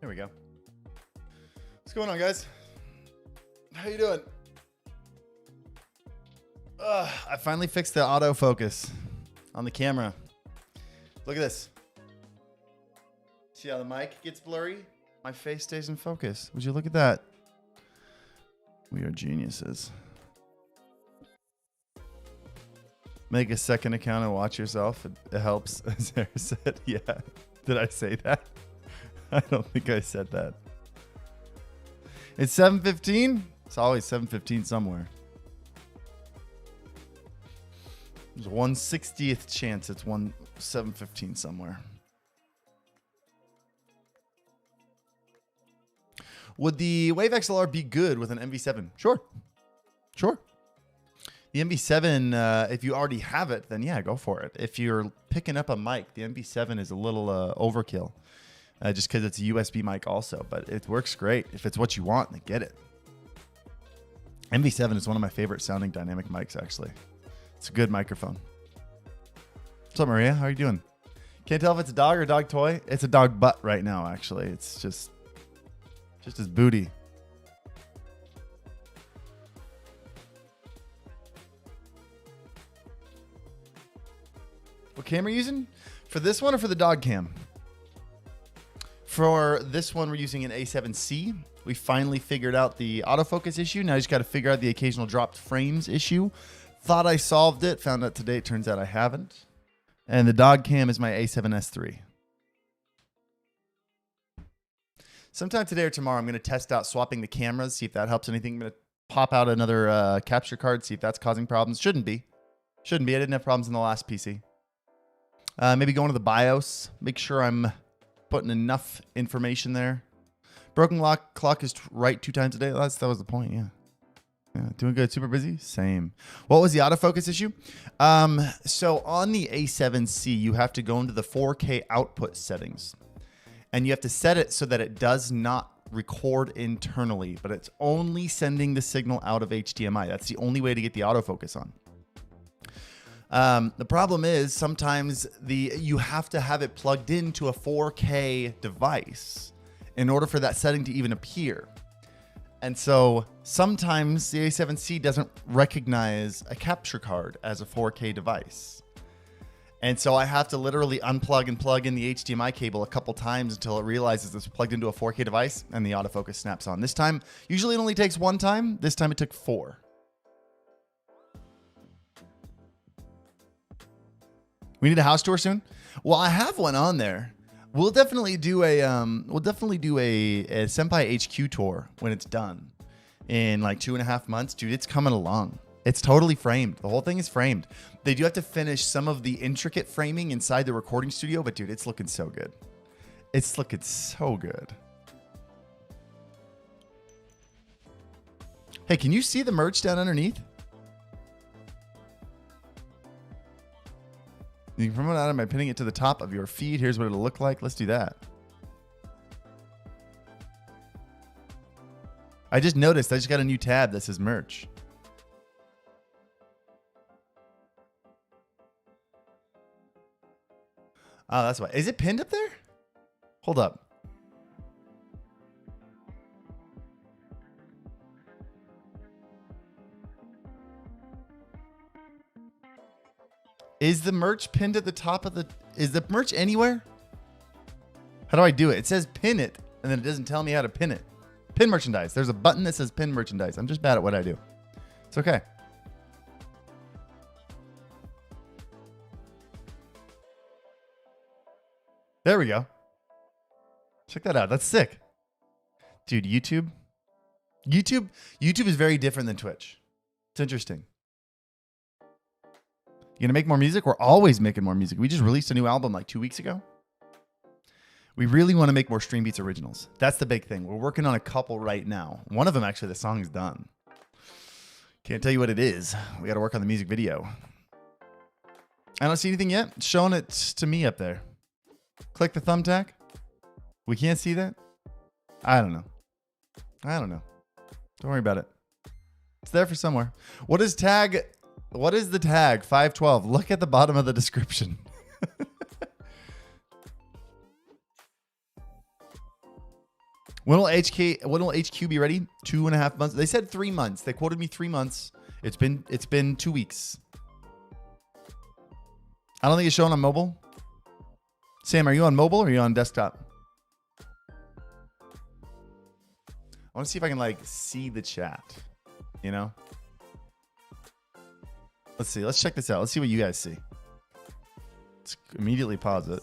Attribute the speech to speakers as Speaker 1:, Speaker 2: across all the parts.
Speaker 1: Here we go. What's going on, guys? How you doing? I finally fixed the autofocus on the camera. Look at this. See how the mic gets blurry? My face stays in focus. Would you look at that? We are geniuses. Make a second account and watch yourself. It helps, as Sarah said. Yeah. Did I say that? I don't think I said that. It's 7:15. It's always 7:15 somewhere. There's a 1/60th chance it's 7:15 somewhere. Would the Wave XLR be good with an MV7? Sure. Sure. The MV7, if you already have it, then yeah, go for it. If you're picking up a mic, the MV7 is a little overkill. Just because it's a USB mic also. But it works great. If it's what you want, then get it. MV7 is one of my favorite sounding dynamic mics, actually. It's a good microphone. What's up, Maria? How are you doing? Can't tell if it's a dog or a dog toy. It's a dog butt right now, actually. It's just his booty. What camera are you using? For this one or for the dog cam? For this one, we're using an A7C. We finally figured out the autofocus issue. Now I just got to figure out the occasional dropped frames issue. Thought I solved it. Found out today. It turns out I haven't. And the dog cam is my A7S3. Sometime today or tomorrow, I'm going to test out swapping the cameras, see if that helps anything. I'm going to pop out another capture card, see if that's causing problems. Shouldn't be. Shouldn't be. I didn't have problems in the last PC. Maybe go into the BIOS. Make sure I'm putting enough information there. Broken clock is right 2 times a day. That was the point, yeah. Yeah, doing good. Super busy? Same. What was the autofocus issue? So on the A7C, you have to go into the 4K output settings. And you have to set it so that it does not record internally, but it's only sending the signal out of HDMI. That's the only way to get the autofocus on. The problem is sometimes you have to have it plugged into a 4K device in order for that setting to even appear. And so sometimes the A7C doesn't recognize a capture card as a 4K device. And so I have to literally unplug and plug in the HDMI cable a couple times until it realizes it's plugged into a 4K device and the autofocus snaps on. This time, usually it only takes 1 time. This time it took 4. We need a house tour soon. Well, I have one on there. We'll definitely do a SenpaiHQ tour when it's done in like 2.5 months, dude. It's coming along. It's totally framed. The whole thing is framed. They do have to finish some of the intricate framing inside the recording studio, but dude, it's looking so good. It's looking so good. Hey, can you see the merch down underneath? You can promote out by pinning it to the top of your feed. Here's what it'll look like. Let's do that. I just noticed I just got a new tab that says merch. Oh, that's why. Is it pinned up there? Hold up. Is the merch pinned at the top of the... Is the merch anywhere? How do I do it? It says pin it, and then it doesn't tell me how to pin it. Pin merchandise. There's a button that says pin merchandise. I'm just bad at what I do. It's okay. There we go. Check that out. That's sick. Dude, YouTube is very different than Twitch. It's interesting. You gonna make more music? We're always making more music. We just released a new album like 2 weeks ago. We really want to make more Stream Beats originals. That's the big thing. We're working on a couple right now. One of them, actually, the song's done. Can't tell you what it is. We got to work on the music video. I don't see anything yet. It's showing it to me up there. Click the thumbtack. We can't see that? I don't know. Don't worry about it. It's there for somewhere. What is the tag 512? Look at the bottom of the description. When will HQ be ready? 2.5 months. They said 3 months. They quoted me 3 months. It's been 2 weeks. I don't think it's showing on mobile. Sam, are you on mobile or are you on desktop? I want to see if I can like see the chat, you know? Let's see. Let's check this out. Let's see what you guys see. Let's immediately pause it.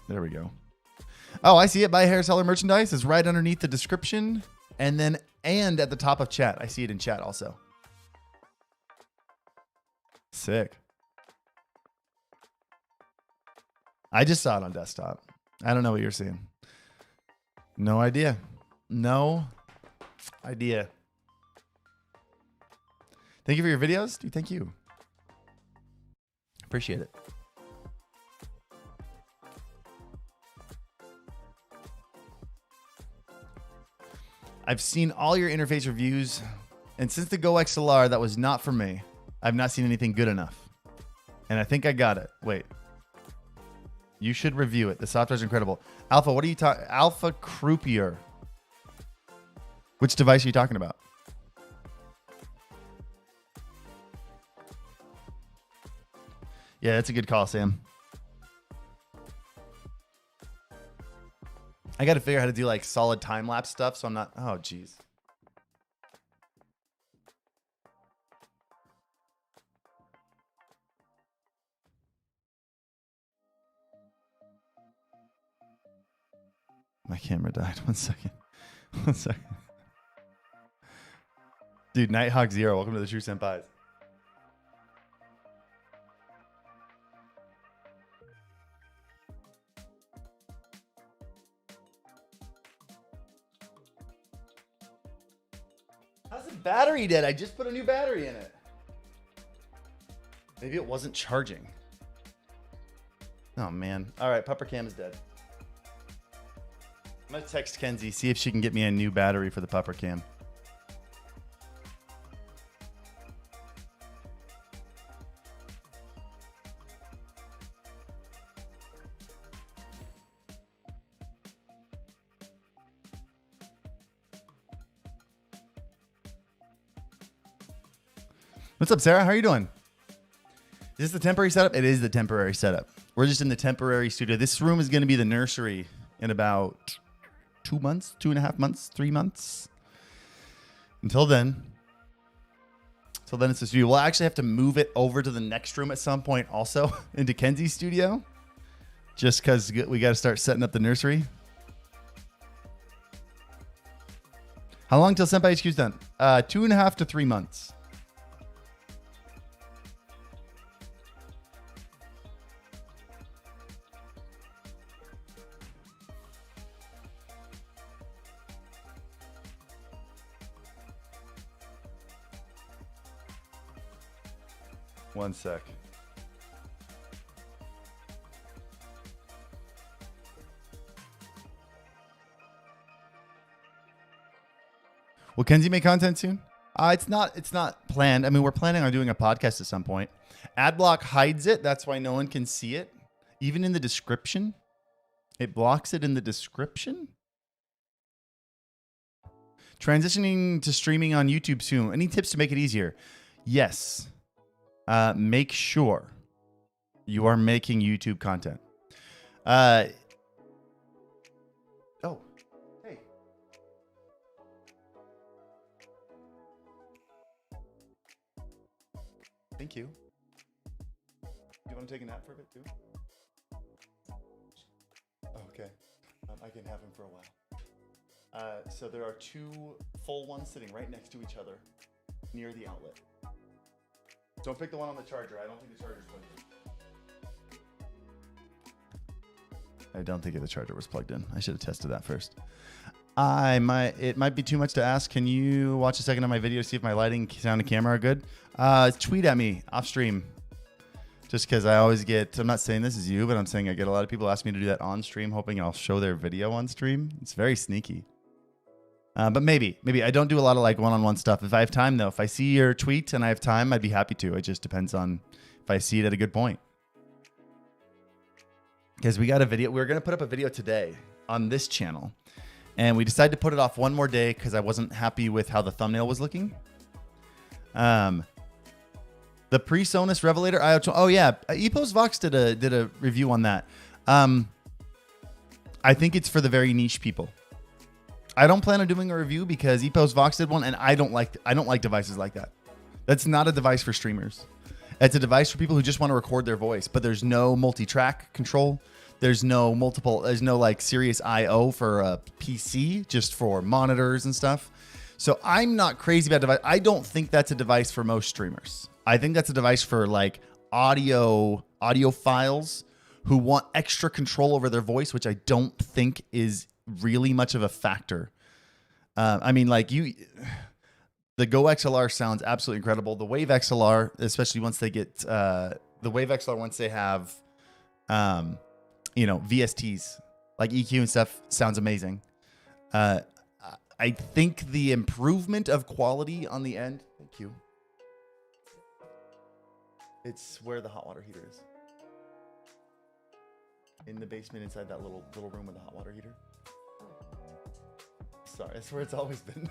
Speaker 1: There we go. Oh, I see it. Buy hair seller merchandise is right underneath the description and at the top of chat. I see it in chat also. Sick. I just saw it on desktop. I don't know what you're seeing. No idea. No idea. Thank you for your videos. Dude, thank you. Appreciate it. I've seen all your interface reviews, and since the Go XLR, that was not for me. I've not seen anything good enough. And I think I got it. Wait. You should review it. The software is incredible. Alpha, what are you talking? Alpha Croupier. Which device are you talking about? Yeah, that's a good call, Sam. I got to figure out how to do like solid time lapse stuff, so I'm not. Oh, geez. My camera died. 1 second. 1 second. Dude, Nighthawk Zero, welcome to the True Senpais. How's the battery dead? I just put a new battery in it. Maybe it wasn't charging. Oh, man. All right, Pupper Cam is dead. I'm going to text Kenzie, see if she can get me a new battery for the Pupper Cam. What's up, Sarah? How are you doing? Is this the temporary setup? It is the temporary setup. We're just in the temporary studio. This room is going to be the nursery in about 2 months, 2.5 months, 3 months. Until then it's the studio. We'll actually have to move it over to the next room at some point also into Kenzie's studio. Just because we got to start setting up the nursery. How long till SenpaiHQ's done? 2.5 to 3 months. One sec. Will Kenzie make content soon? It's not planned. I mean, we're planning on doing a podcast at some point. Adblock hides it. That's why no one can see it. Even in the description. It blocks it in the description. Transitioning to streaming on YouTube soon. Any tips to make it easier? Yes. Make sure you are making YouTube content. Oh, hey. Thank you. You want to take a nap for a bit too? Okay. I can have him for a while. So there are 2 full ones sitting right next to each other near the outlet. Don't pick the one on the charger. I don't think the charger's plugged in. I don't think the charger was plugged in. I should have tested that first. It might be too much to ask. Can you watch a second of my video to see if my lighting, sound, and camera are good? Tweet at me off stream. Just because I always get, I'm not saying this is you, but I'm saying I get a lot of people ask me to do that on stream, hoping I'll show their video on stream. It's very sneaky. But maybe I don't do a lot of like one-on-one stuff. If I have time though, if I see your tweet and I have time, I'd be happy to. It just depends on if I see it at a good point. Because we got a video, we're going to put up a video today on this channel. And we decided to put it off one more day because I wasn't happy with how the thumbnail was looking. The PreSonus Revelator IO. Oh yeah, Epos Vox did a review on that. I think it's for the very niche people. I don't plan on doing a review because Epos Vox did one, and I don't like devices like that. That's not a device for streamers. It's a device for people who just want to record their voice, but there's no multi-track control. There's no like serious IO for a PC, just for monitors and stuff. So I'm not crazy about device. I don't think that's a device for most streamers. I think that's a device for like audio files who want extra control over their voice, which I don't think is really much of a factor. I mean, like the Go XLR sounds absolutely incredible. The Wave XLR, especially once they get the Wave XLR, once they have, VSTs like EQ and stuff, sounds amazing. I think the improvement of quality on the end. Thank you. It's where the hot water heater is. In the basement, inside that little room with the hot water heater. Sorry, that's where it's always been.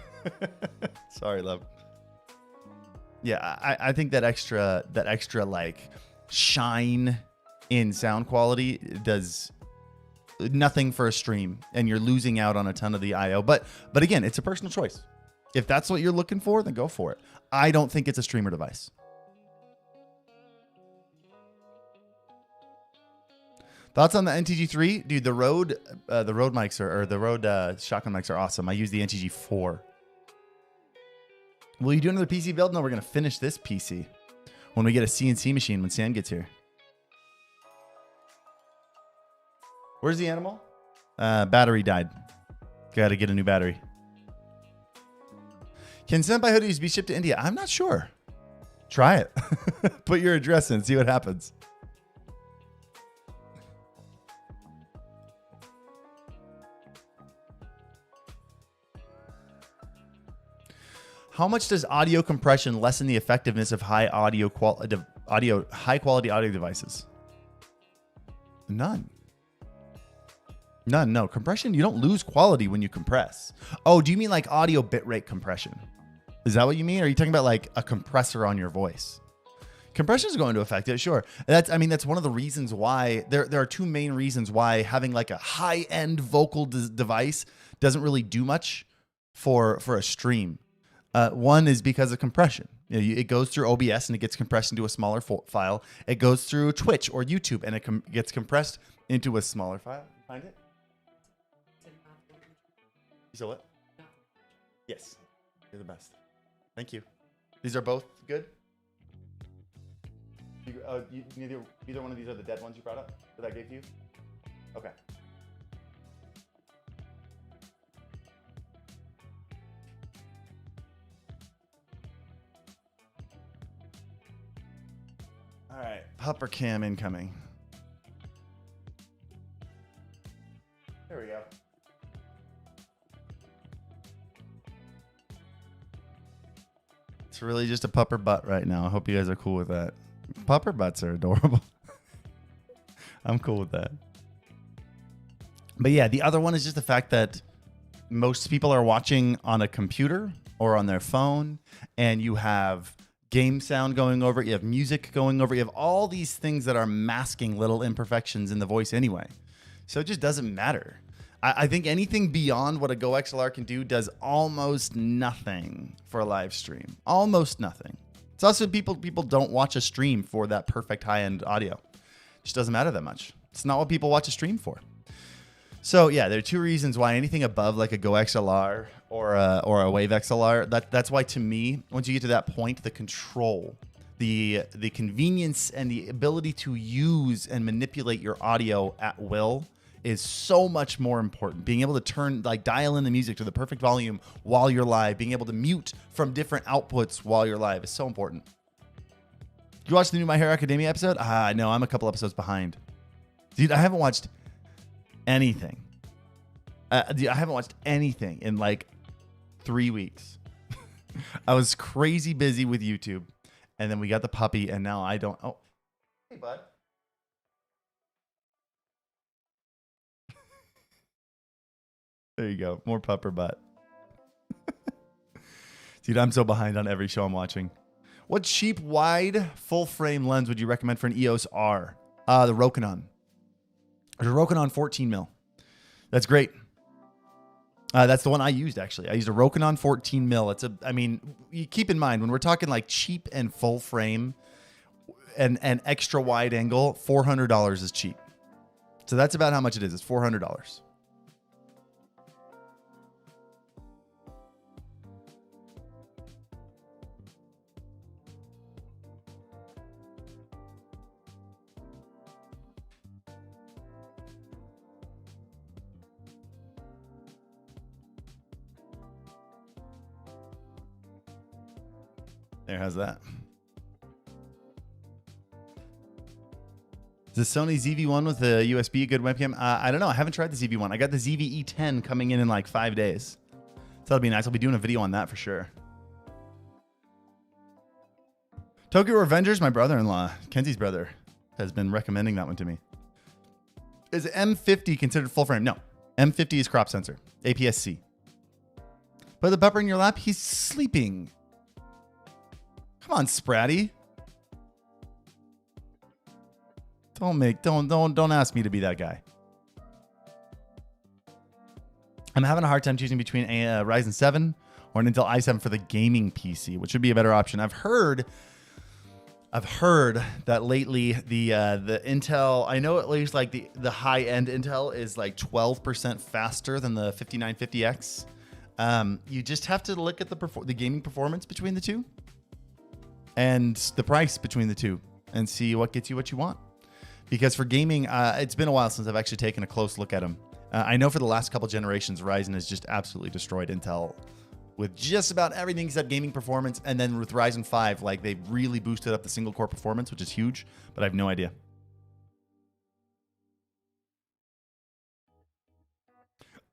Speaker 1: Sorry, love. Yeah, I think that extra like shine in sound quality does nothing for a stream, and you're losing out on a ton of the IO. But again, it's a personal choice. If that's what you're looking for, then go for it. I don't think it's a streamer device. Thoughts on the NTG3? Dude, the Rode mics or the Rode shotgun mics are awesome. I use the NTG4. Will you do another PC build? No, we're going to finish this PC when we get a CNC machine when Sam gets here. Where's the animal? Battery died. Got to get a new battery. Can Senpai hoodies be shipped to India? I'm not sure. Try it. Put your address in. See what happens. How much does audio compression lessen the effectiveness of high quality audio devices? None. No. Compression, you don't lose quality when you compress. Oh, do you mean like audio bitrate compression? Is that what you mean? Or are you talking about like a compressor on your voice? Compression is going to affect it, sure. That's one of the reasons why there are two main reasons why having like a high-end vocal device doesn't really do much for a stream. One is because of compression. It goes through OBS and it gets compressed into a smaller file. It goes through Twitch or YouTube and it gets compressed into a smaller file. Find it? You saw what? Yes. You're the best. Thank you. These are both good? Either one of these are the dead ones you brought up that I gave to you? Okay. All right, pupper cam incoming. There we go. It's really just a pupper butt right now. I hope you guys are cool with that. Pupper butts are adorable. I'm cool with that. But yeah, the other one is just the fact that most people are watching on a computer or on their phone, and you have game sound going over it, you have music going over it, you have all these things that are masking little imperfections in the voice anyway. So it just doesn't matter. I think anything beyond what a Go XLR can do does almost nothing for a live stream. Almost nothing. It's also people don't watch a stream for that perfect high-end audio. It just doesn't matter that much. It's not what people watch a stream for. So yeah, there are two reasons why anything above like a Go XLR or a Wave XLR, that's why to me, once you get to that point, the control, the convenience and the ability to use and manipulate your audio at will is so much more important. Being able to dial in the music to the perfect volume while you're live, being able to mute from different outputs while you're live is so important. Did you watch the new My Hero Academia episode? No, I'm a couple episodes behind. Dude, I haven't watched anything. I haven't watched anything in like 3 weeks. I was crazy busy with YouTube, and then we got the puppy, and now I don't. Oh, hey, bud. There you go. More pupper butt. Dude, I'm so behind on every show I'm watching. What cheap wide full frame lens would you recommend for an EOS R? The Rokinon. There's a Rokinon 14 mil. That's great. That's the one I used, actually. I used a Rokinon 14 mil. You keep in mind, when we're talking like cheap and full frame and extra wide angle, $400 is cheap. So that's about how much it is. It's $400. There, how's that? Is the Sony ZV-1 with the USB a good webcam? I don't know. I haven't tried the ZV-1. I got the ZV-E10 coming in like 5 days. So that'll be nice. I'll be doing a video on that for sure. Tokyo Revengers, my brother-in-law, Kenzie's brother, has been recommending that one to me. Is M50 considered full frame? No. M50 is crop sensor. APS-C. Put the pupper in your lap. He's sleeping. Come on, Spratty. Don't ask me to be that guy. I'm having a hard time choosing between a Ryzen 7 or an Intel i7 for the gaming PC, which would be a better option. I've heard that lately the Intel, I know at least like the high end Intel is like 12% faster than the 5950X. You just have to look at the gaming performance between the two and the price between the two and see what gets you what you want. Because for gaming, it's been a while since I've actually taken a close look at them. I know for the last couple generations, Ryzen has just absolutely destroyed Intel with just about everything except gaming performance. And then with Ryzen 5, like they've really boosted up the single core performance, which is huge, but I have no idea.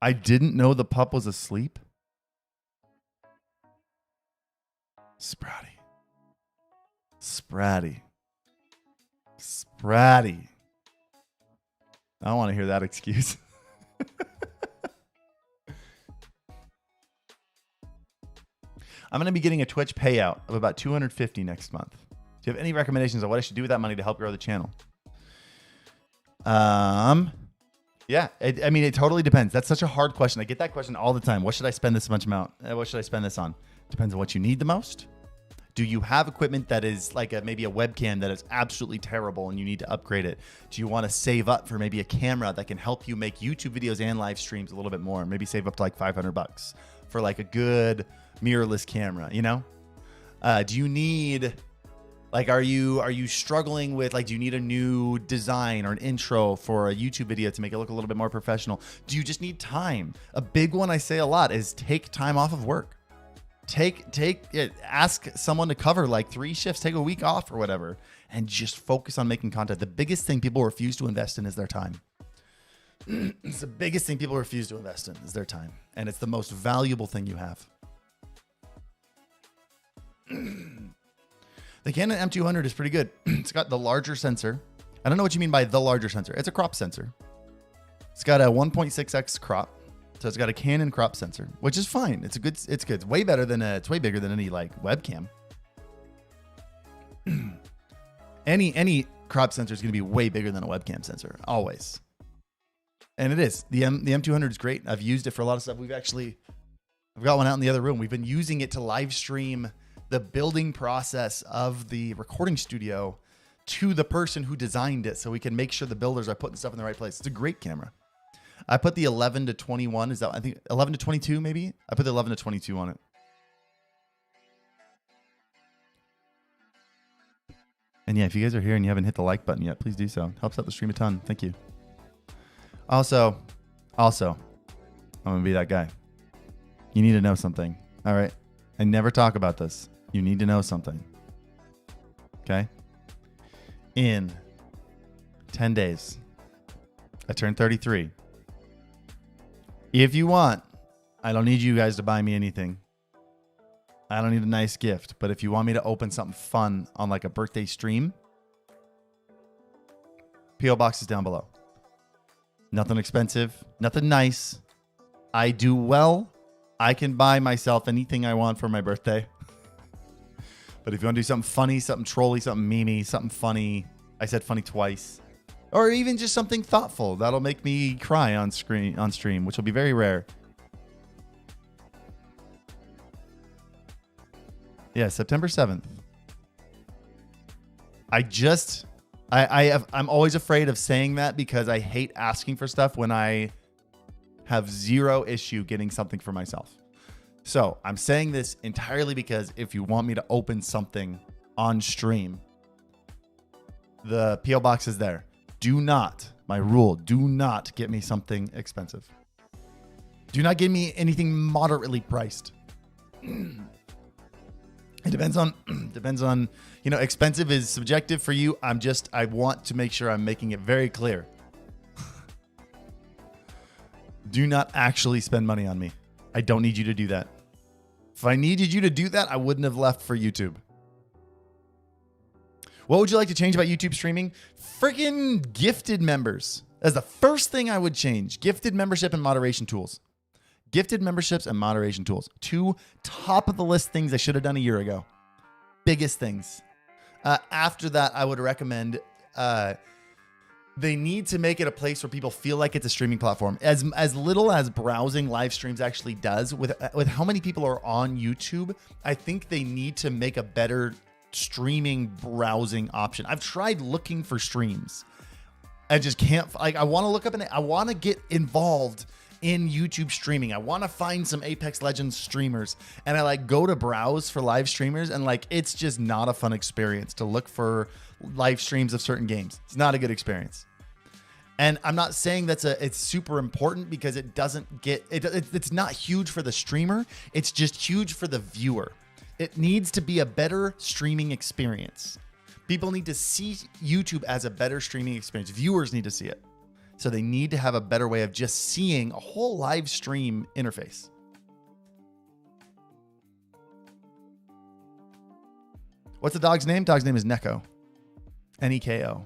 Speaker 1: I didn't know the pup was asleep. Spratty. I don't want to hear that excuse. I'm going to be getting a Twitch payout of about $250 next month. Do you have any recommendations on what I should do with that money to help grow the channel? Yeah, it totally depends. That's such a hard question. I get that question all the time. What should I spend this much amount? What should I spend this on? Depends on what you need the most. Do you have equipment that is like maybe a webcam that is absolutely terrible and you need to upgrade it? Do you want to save up for maybe a camera that can help you make YouTube videos and live streams a little bit more? Maybe save up to like $500 for like a good mirrorless camera, you know? Do you need, like, are you struggling with, like, do you need a new design or an intro for a YouTube video to make it look a little bit more professional? Do you just need time? A big one I say a lot is take time off of work. Ask someone to cover like 3 shifts, take a week off or whatever, and just focus on making content. The biggest thing people refuse to invest in is their time. It's the biggest thing people refuse to invest in is their time. And it's the most valuable thing you have. The Canon M200 is pretty good. It's got the larger sensor. I don't know what you mean by the larger sensor. It's a crop sensor. It's got a 1.6x crop. So it's got a Canon crop sensor, which is fine. It's good. It's way better than it's way bigger than any like webcam. Any crop sensor is going to be way bigger than a webcam sensor, always. And it is. The M200 is great. I've used it for a lot of stuff. I've got one out in the other room. We've been using it to live stream the building process of the recording studio to the person who designed it, so we can make sure the builders are putting stuff in the right place. It's a great camera. I put the 11 to 21. Is that, I think 11 to 22 maybe? I put the 11 to 22 on it. And yeah, if you guys are here and you haven't hit the like button yet, please do so. It helps out the stream a ton. Thank you. Also, I'm going to be that guy. You need to know something. All right. I never talk about this. You need to know something. Okay? In 10 days, I turn 33. If you want, I don't need you guys to buy me anything. I don't need a nice gift. But if you want me to open something fun on like a birthday stream, P.O. box is down below. Nothing expensive, nothing nice. I do well. I can buy myself anything I want for my birthday. But if you want to do something funny, something trolly, something memey, something funny, I said funny twice, or even just something thoughtful that'll make me cry on stream, which will be very rare. Yeah, September 7th. I'm always afraid of saying that because I hate asking for stuff when I have zero issue getting something for myself. So I'm saying this entirely because if you want me to open something on stream, the P.O. box is there. Do not, my rule, do not get me something expensive. Do not give me anything moderately priced. It depends on, expensive is subjective for you. I want to make sure I'm making it very clear. Do not actually spend money on me. I don't need you to do that. If I needed you to do that, I wouldn't have left for YouTube. What would you like to change about YouTube streaming? Freaking gifted members. That's the first thing I would change. Gifted membership and moderation tools. Gifted memberships and moderation tools. 2 top of the list things I should have done a year ago. Biggest things. After that, I would recommend they need to make it a place where people feel like it's a streaming platform. As little as browsing live streams actually does, with how many people are on YouTube, I think they need to make a better streaming browsing option. I've tried looking for streams. I just can't. I want to look up and I want to get involved in YouTube streaming. I want to find some Apex Legends streamers, and I go to browse for live streamers, and it's just not a fun experience to look for live streams of certain games. It's not a good experience. And I'm not saying it's super important because it doesn't get it's not huge for the streamer. It's just huge for the viewer. It needs to be a better streaming experience. People need to see YouTube as a better streaming experience. Viewers need to see it. So they need to have a better way of just seeing a whole live stream interface. What's the dog's name? Dog's name is Neko. Neko.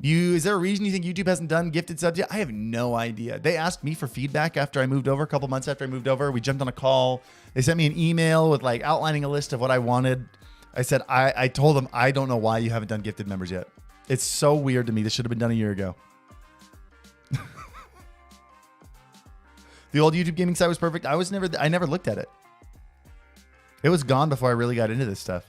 Speaker 1: Is there a reason you think YouTube hasn't done gifted subs yet? I have no idea. They asked me for feedback after I moved over, a couple months after I moved over. We jumped on a call. They sent me an email with outlining a list of what I wanted. I said, I told them, I don't know why you haven't done gifted members yet. It's so weird to me. This should have been done a year ago. The old YouTube gaming site was perfect. I never looked at it. It was gone before I really got into this stuff.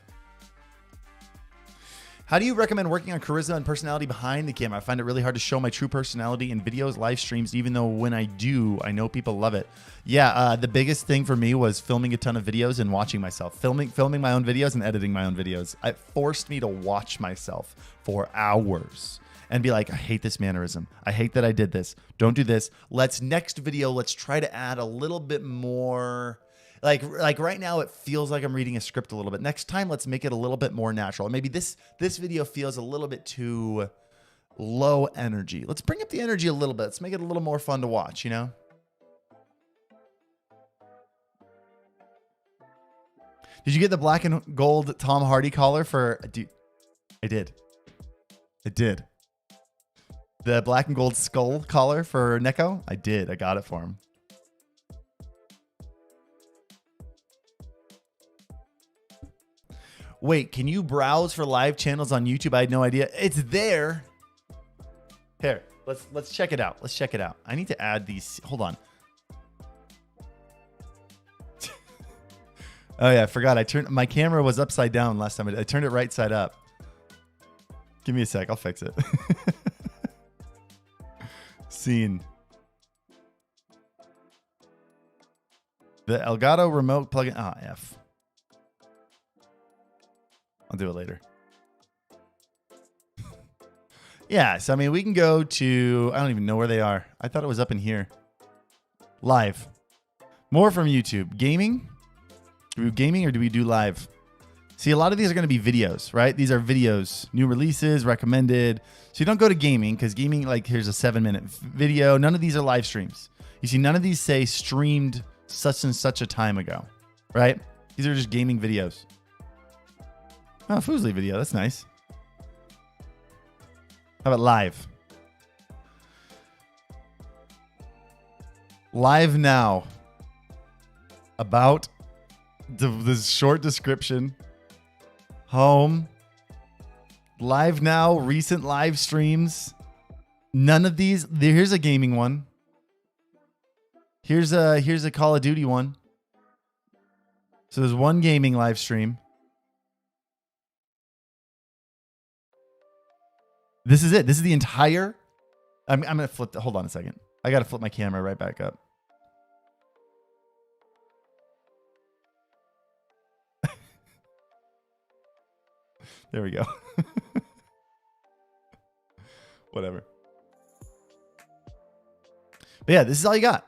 Speaker 1: How do you recommend working on charisma and personality behind the camera? I find it really hard to show my true personality in videos, live streams, even though when I do, I know people love it. Yeah, the biggest thing for me was filming a ton of videos and watching myself. Filming my own videos and editing my own videos. It forced me to watch myself for hours and be like, I hate this mannerism. I hate that I did this. Don't do this. Next video, let's try to add a little bit more. Like right now, it feels like I'm reading a script a little bit. Next time, let's make it a little bit more natural. Maybe this video feels a little bit too low energy. Let's bring up the energy a little bit. Let's make it a little more fun to watch, Did you get the black and gold Tom Hardy collar for... Dude, I did. The black and gold skull collar for Neko? I did. I got it for him. Wait, can you browse for live channels on YouTube? I had no idea. It's there. Here, let's check it out. I need to add these. Hold on. Oh yeah, I forgot. My camera was upside down last time. I turned it right side up. Give me a sec. I'll fix it. Scene. The Elgato remote plugin. Ah, F. I'll do it later. Yeah, so I mean, we can go to, I don't even know where they are. I thought it was up in here. Live. More from YouTube. Gaming? Do we do gaming or do we do live? See, a lot of these are going to be videos, right? These are videos, new releases, recommended. So you don't go to gaming because gaming, here's a 7-minute video. None of these are live streams. You see, none of these say streamed such and such a time ago, right? These are just gaming videos. Oh, Foozly video. That's nice. How about live? Live now. About this short description. Home. Live now. Recent live streams. None of these. Here's a gaming one. Here's a Call of Duty one. So there's one gaming live stream. This is it. This is the entire. I'm going to flip. Hold on a second. I got to flip my camera right back up. There we go. Whatever. But yeah, this is all you got.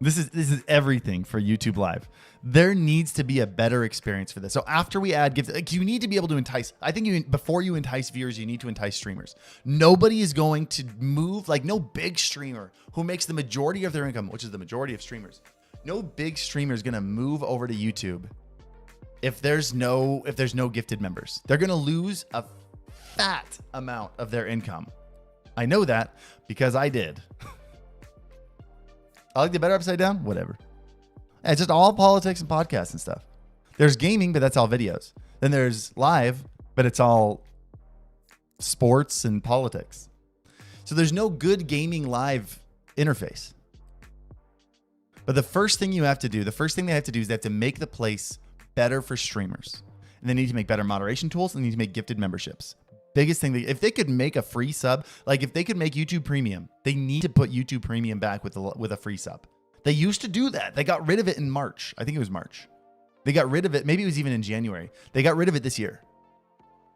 Speaker 1: This is everything for YouTube Live. There needs to be a better experience for this. So after we add gifts, like you need to be able to entice. I think before you entice viewers, you need to entice streamers. Nobody is going to move, like no big streamer who makes the majority of their income, which is the majority of streamers. No big streamer is going to move over to YouTube if there's no gifted members. They're going to lose a fat amount of their income. I know that because I did. I like the better upside down, whatever. It's just all politics and podcasts and stuff. There's gaming, but that's all videos. Then there's live, but it's all sports and politics. So there's no good gaming live interface. But the first thing they have to do is they have to make the place better for streamers. And they need to make better moderation tools and they need to make gifted memberships. Biggest thing, if they could make a free sub, like if they could make YouTube Premium, they need to put YouTube Premium back with a free sub. They used to do that. They got rid of it in March. I think it was March. They got rid of it. Maybe it was even in January. They got rid of it this year.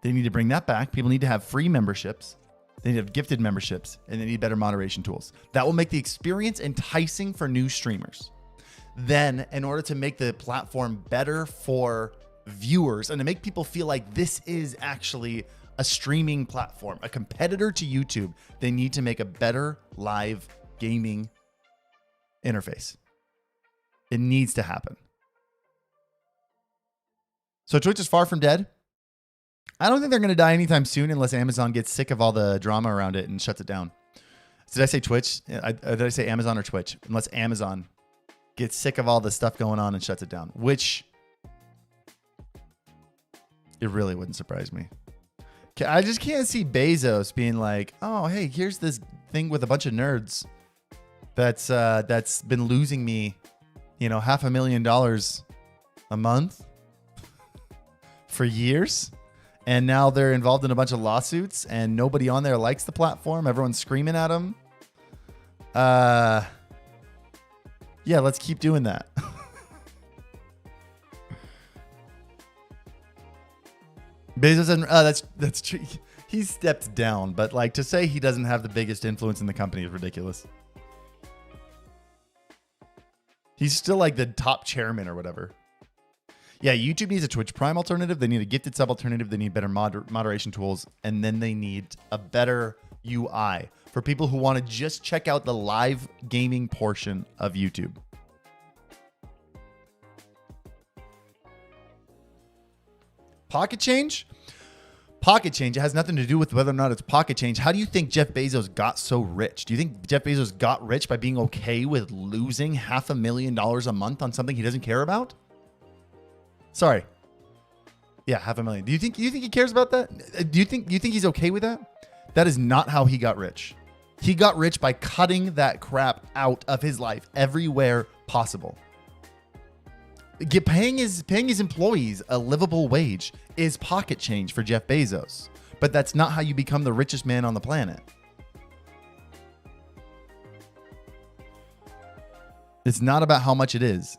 Speaker 1: They need to bring that back. People need to have free memberships. They need to have gifted memberships, and they need better moderation tools. That will make the experience enticing for new streamers. Then, in order to make the platform better for viewers and to make people feel like this is actually a streaming platform, a competitor to YouTube, they need to make a better live gaming interface. It needs to happen. So Twitch is far from dead. I don't think they're going to die anytime soon unless Amazon gets sick of all the drama around it and shuts it down. Did I say Twitch? Did I say Amazon or Twitch? Unless Amazon gets sick of all the stuff going on and shuts it down, which it really wouldn't surprise me. I just can't see Bezos being like, oh, hey, here's this thing with a bunch of nerds that's been losing me, $500,000 a month for years. And now they're involved in a bunch of lawsuits and nobody on there likes the platform. Everyone's screaming at them. Yeah, let's keep doing that. Bezos and that's true. He stepped down, but like to say he doesn't have the biggest influence in the company is ridiculous. He's still like the top chairman or whatever. Yeah, YouTube needs a Twitch Prime alternative. They need a gifted sub alternative. They need better moderation tools, and then they need a better UI for people who want to just check out the live gaming portion of YouTube. Pocket change? Pocket change. It has nothing to do with whether or not it's pocket change. How do you think Jeff Bezos got so rich? Do you think Jeff Bezos got rich by being okay with losing $500,000 a month on something he doesn't care about? Sorry. Yeah, $500,000. Do you think he cares about that? Do you think he's okay with that? That is not how he got rich. He got rich by cutting that crap out of his life everywhere possible. Paying his employees a livable wage is pocket change for Jeff Bezos, but that's not how you become the richest man on the planet. It's not about how much it is.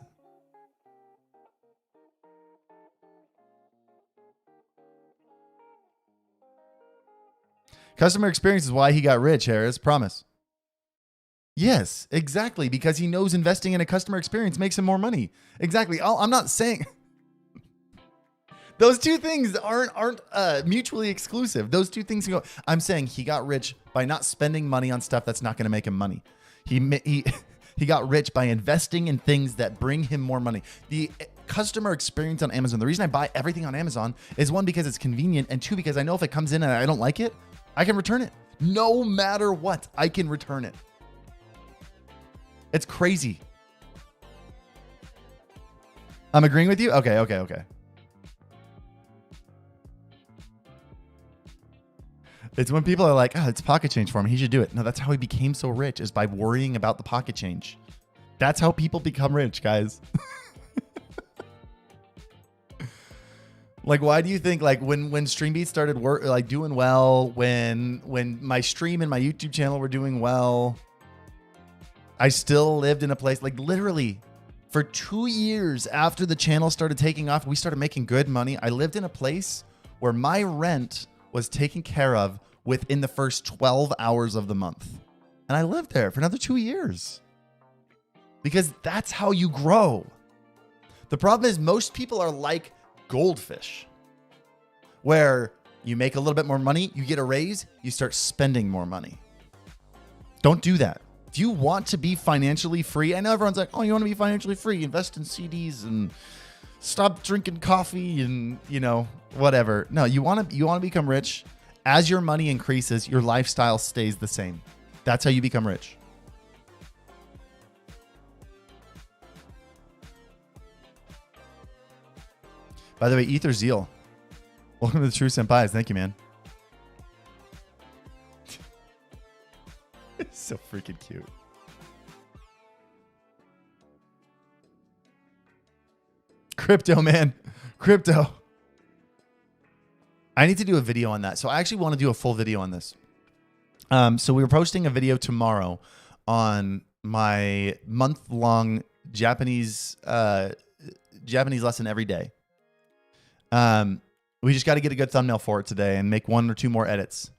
Speaker 1: Customer experience is why he got rich, Harris. Promise. Yes, exactly. Because he knows investing in a customer experience makes him more money. Exactly. I'm not saying those two things aren't mutually exclusive. Those two things go. I'm saying he got rich by not spending money on stuff that's not going to make him money. He got rich by investing in things that bring him more money. The customer experience on Amazon. The reason I buy everything on Amazon is one, because it's convenient, and two, because I know if it comes in and I don't like it, I can return it. No matter what, I can return it. It's crazy. I'm agreeing with you? Okay. It's when people are like, oh, it's pocket change for him. He should do it. No, that's how he became so rich, is by worrying about the pocket change. That's how people become rich, guys. Like, why do you think, like, when StreamBeat started doing well, when my stream and my YouTube channel were doing well, I still lived in a place, like, literally for 2 years after the channel started taking off, we started making good money. I lived in a place where my rent was taken care of within the first 12 hours of the month. And I lived there for another 2 years. Because that's how you grow. The problem is most people are like goldfish, where you make a little bit more money, you get a raise, you start spending more money. Don't do that. If you want to be financially free, I know everyone's like, oh, you want to be financially free, invest in CDs and stop drinking coffee and, you know, whatever. No, you want to become rich. As your money increases, your lifestyle stays the same. That's how you become rich. By the way, Ether Zeal, welcome to the True Senpais. Thank you, man. It's so freaking cute. Crypto, man. Crypto. I need to do a video on that. So I actually want to do a full video on this. So we were posting a video tomorrow on my month-long Japanese lesson every day. We just got to get a good thumbnail for it today and make 1 or 2 more edits.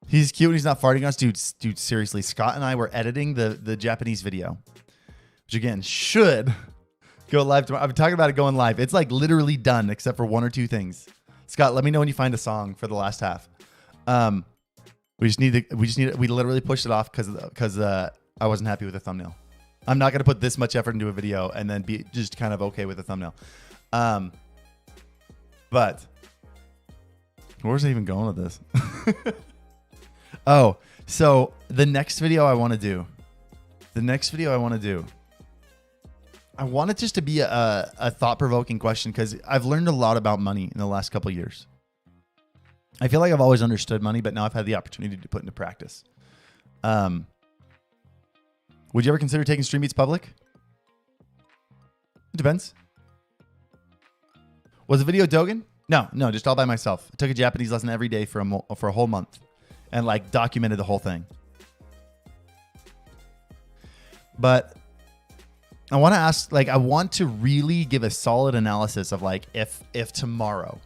Speaker 1: He's cute and he's not farting on us. Dude, seriously, Scott and I were editing the Japanese video, which again should go live tomorrow. I've been talking about it going live. It's like literally done except for 1 or 2 things. Scott, let me know when you find a song for the last half. We literally pushed it off because I wasn't happy with the thumbnail. I'm not going to put this much effort into a video and then be just kind of okay with the thumbnail. But where's I even going with this? Oh, so the next video I want to do, I want it just to be a thought-provoking question, because I've learned a lot about money in the last couple of years. I feel like I've always understood money, but now I've had the opportunity to put into practice. Would you ever consider taking StreamBeats public? It depends. Was the video Dogen? No, just all by myself. I took a Japanese lesson every day for a whole month and like documented the whole thing. But I want to ask, like, I want to really give a solid analysis of like, if tomorrow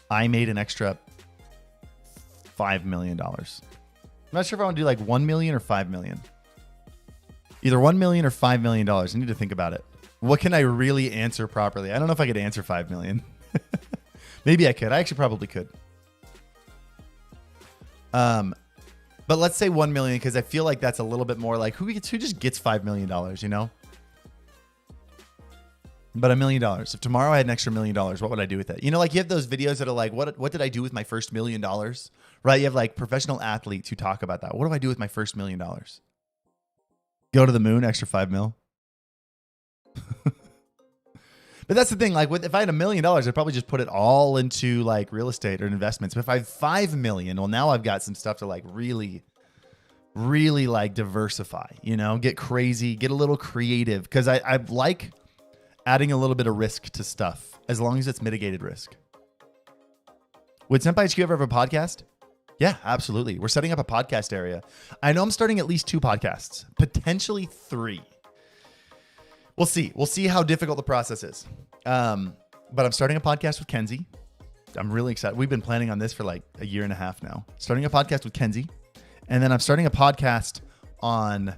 Speaker 1: I made an extra $5 million. I'm not sure if I want to do like 1 million or 5 million. Either 1 million or $5 million. I need to think about it. What can I really answer properly? I don't know if I could answer 5 million. Maybe I could. I actually probably could. But let's say 1 million, because I feel like that's a little bit more like who just gets $5 million, you know? But $1 million. If tomorrow I had an extra $1 million, what would I do with it? You know, like you have those videos that are like, what did I do with my first $1 million? Right? You have like professional athletes who talk about that. What do I do with my first $1 million? Go to the moon, extra 5 mil. But that's the thing. Like, if I had $1 million, I'd probably just put it all into like real estate or investments. But if I have 5 million, well, now I've got some stuff to like really like diversify. You know, get crazy, get a little creative, because I like adding a little bit of risk to stuff as long as it's mitigated risk. Would SenpaiHQ ever have a podcast? Yeah, absolutely. We're setting up a podcast area. I know I'm starting at least 2 podcasts, potentially 3. We'll see. We'll see how difficult the process is. But I'm starting a podcast with Kenzie. I'm really excited. We've been planning on this for like a year and a half now. Starting a podcast with Kenzie. And then I'm starting a podcast on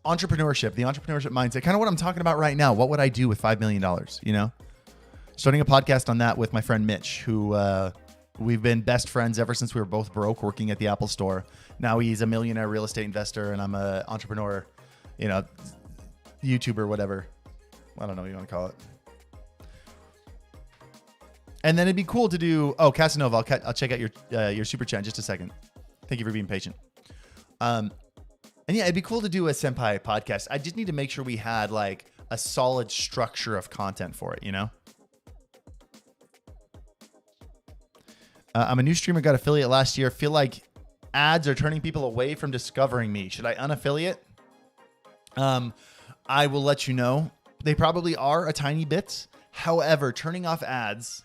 Speaker 1: entrepreneurship, the entrepreneurship mindset, kind of what I'm talking about right now. What would I do with $5 million? You know, starting a podcast on that with my friend Mitch, who we've been best friends ever since we were both broke working at the Apple store. Now he's a millionaire real estate investor and I'm an entrepreneur, you know, YouTuber, whatever. I don't know what you want to call it. And then it'd be cool to do, Casanova, I'll check out your super chat in just a second. Thank you for being patient. And yeah, it'd be cool to do a Senpai podcast. I just need to make sure we had like a solid structure of content for it, you know? I'm a new streamer, got affiliate last year. Feel like ads are turning people away from discovering me. Should I unaffiliate? I will let you know. They probably are a tiny bit. However, turning off ads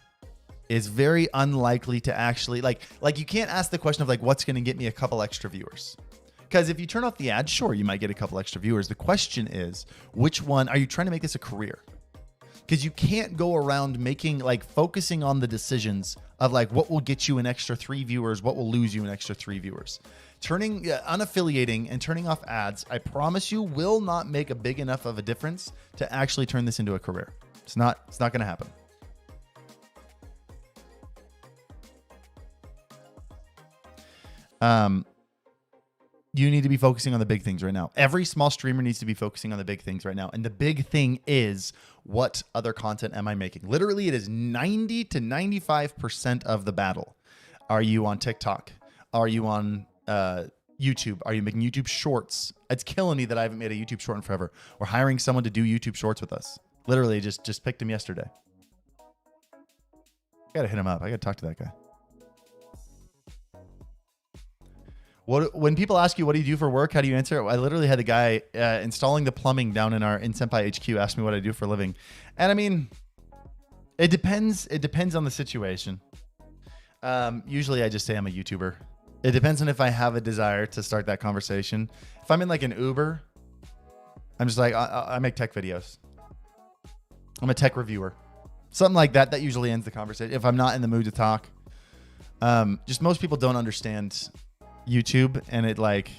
Speaker 1: is very unlikely to actually like you can't ask the question of like, what's going to get me a couple extra viewers? Because if you turn off the ads, sure, you might get a couple extra viewers. The question is, which one are you trying to make this a career? Because you can't go around making like focusing on the decisions of like what will get you an extra 3 viewers, what will lose you an extra 3 viewers. Unaffiliating and turning off ads, I promise you, will not make a big enough of a difference to actually turn this into a career. It's not going to happen. You need to be focusing on the big things right now. Every small streamer needs to be focusing on the big things right now. And the big thing is, what other content am I making? Literally, it is 90 to 95% of the battle. Are you on TikTok? Are you on YouTube? Are you making YouTube shorts? It's killing me that I haven't made a YouTube short in forever. We're hiring someone to do YouTube shorts with us. Literally, just picked him yesterday. I gotta hit him up. I gotta talk to that guy. When people ask you, what do you do for work? How do you answer? I literally had the guy installing the plumbing down in SenpaiHQ ask me what I do for a living. And I mean, it depends. It depends on the situation. Usually I just say I'm a YouTuber. It depends on if I have a desire to start that conversation. If I'm in like an Uber, I'm just like, I make tech videos. I'm a tech reviewer. Something like that. That usually ends the conversation. If I'm not in the mood to talk. Just most people don't understand YouTube, and it like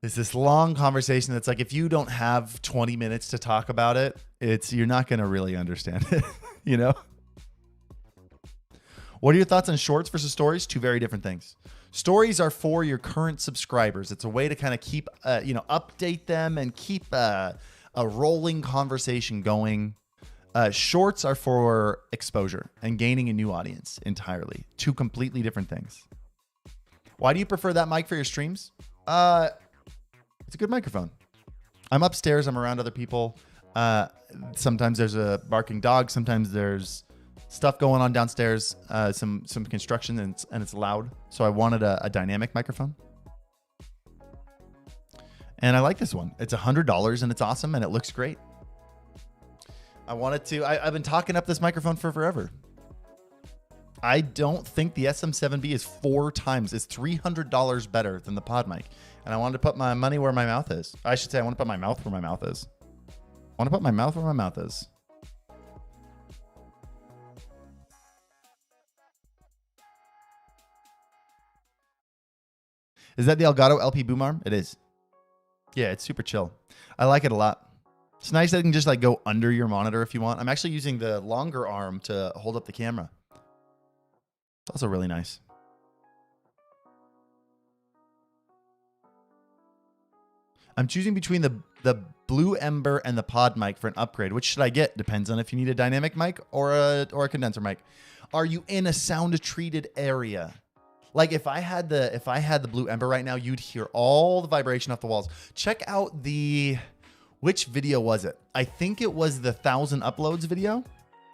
Speaker 1: is this long conversation that's like, if you don't have 20 minutes to talk about it, you're not going to really understand it, you know? What are your thoughts on shorts versus stories? 2 very different things. Stories are for your current subscribers. It's a way to kind of keep, update them and keep a rolling conversation going. Shorts are for exposure and gaining a new audience entirely. 2 completely different things. Why do you prefer that mic for your streams? It's a good microphone. I'm upstairs. I'm around other people. Sometimes there's a barking dog. Sometimes there's stuff going on downstairs. Some construction and it's loud. So I wanted a dynamic microphone. And I like this one. It's $100 and it's awesome and it looks great. I've been talking up this microphone for forever. I don't think the SM7B is it's $300 better than the pod mic. And I wanted to put my money where my mouth is. I should say I want to put my mouth where my mouth is. I want to put my mouth where my mouth is. Is that the Elgato LP boom arm? It is. Yeah, it's super chill. I like it a lot. It's nice that it can just like go under your monitor if you want. I'm actually using the longer arm to hold up the camera. It's also really nice. I'm choosing between the Blue Ember and the pod mic for an upgrade. Which should I get? Depends on if you need a dynamic mic or a condenser mic. Are you in a sound treated area? Like if I had the Blue Ember right now, you'd hear all the vibration off the walls. Check out which video was it? I think it was the 1,000 uploads video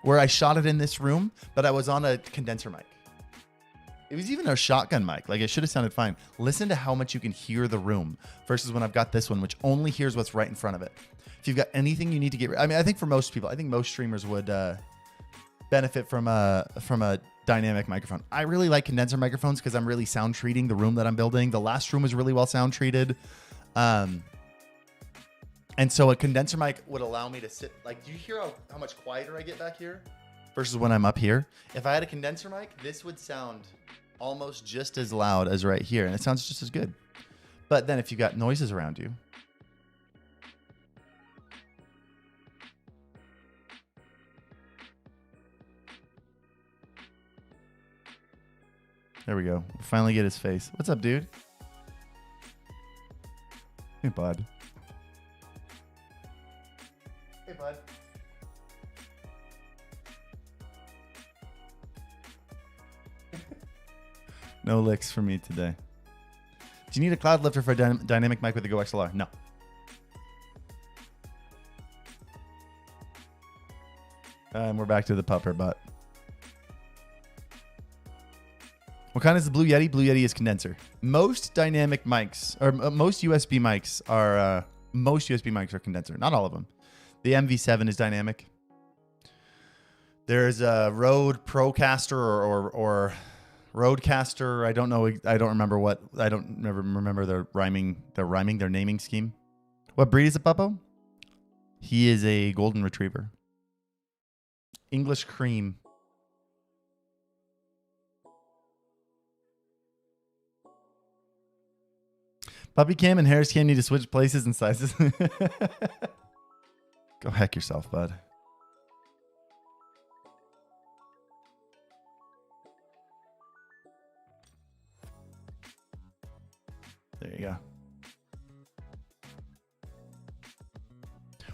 Speaker 1: where I shot it in this room, but I was on a condenser mic. It was even a shotgun mic. Like it should have sounded fine. Listen to how much you can hear the room versus when I've got this one, which only hears what's right in front of it. If you've got anything you need to get, I mean, I think for most people, I think most streamers would benefit from a dynamic microphone. I really like condenser microphones because I'm really sound treating the room that I'm building. The last room was really well sound treated. And so a condenser mic would allow me to sit, like, do you hear how much quieter I get back here versus when I'm up here? If I had a condenser mic, this would sound almost just as loud as right here, and it sounds just as good. But then if you got noises around you, there we go. We'll finally get his face. What's up, dude? Hey, bud. Hey, bud. No licks for me today. Do you need a cloud lifter for a dynamic mic with the Go XLR? No. And we're back to the pupper butt. What kind is the Blue Yeti? Blue Yeti is condenser. Most dynamic mics, or most USB mics are condenser. Not all of them. The MV7 is dynamic. There's a Rode Procaster or Rodecaster. I don't know. I don't remember what. I don't remember their naming scheme. What breed is it, Puppo? He is a golden retriever. English cream. Puppy Cam and Harris Cam need to switch places and sizes. Go heck yourself, bud. There you go.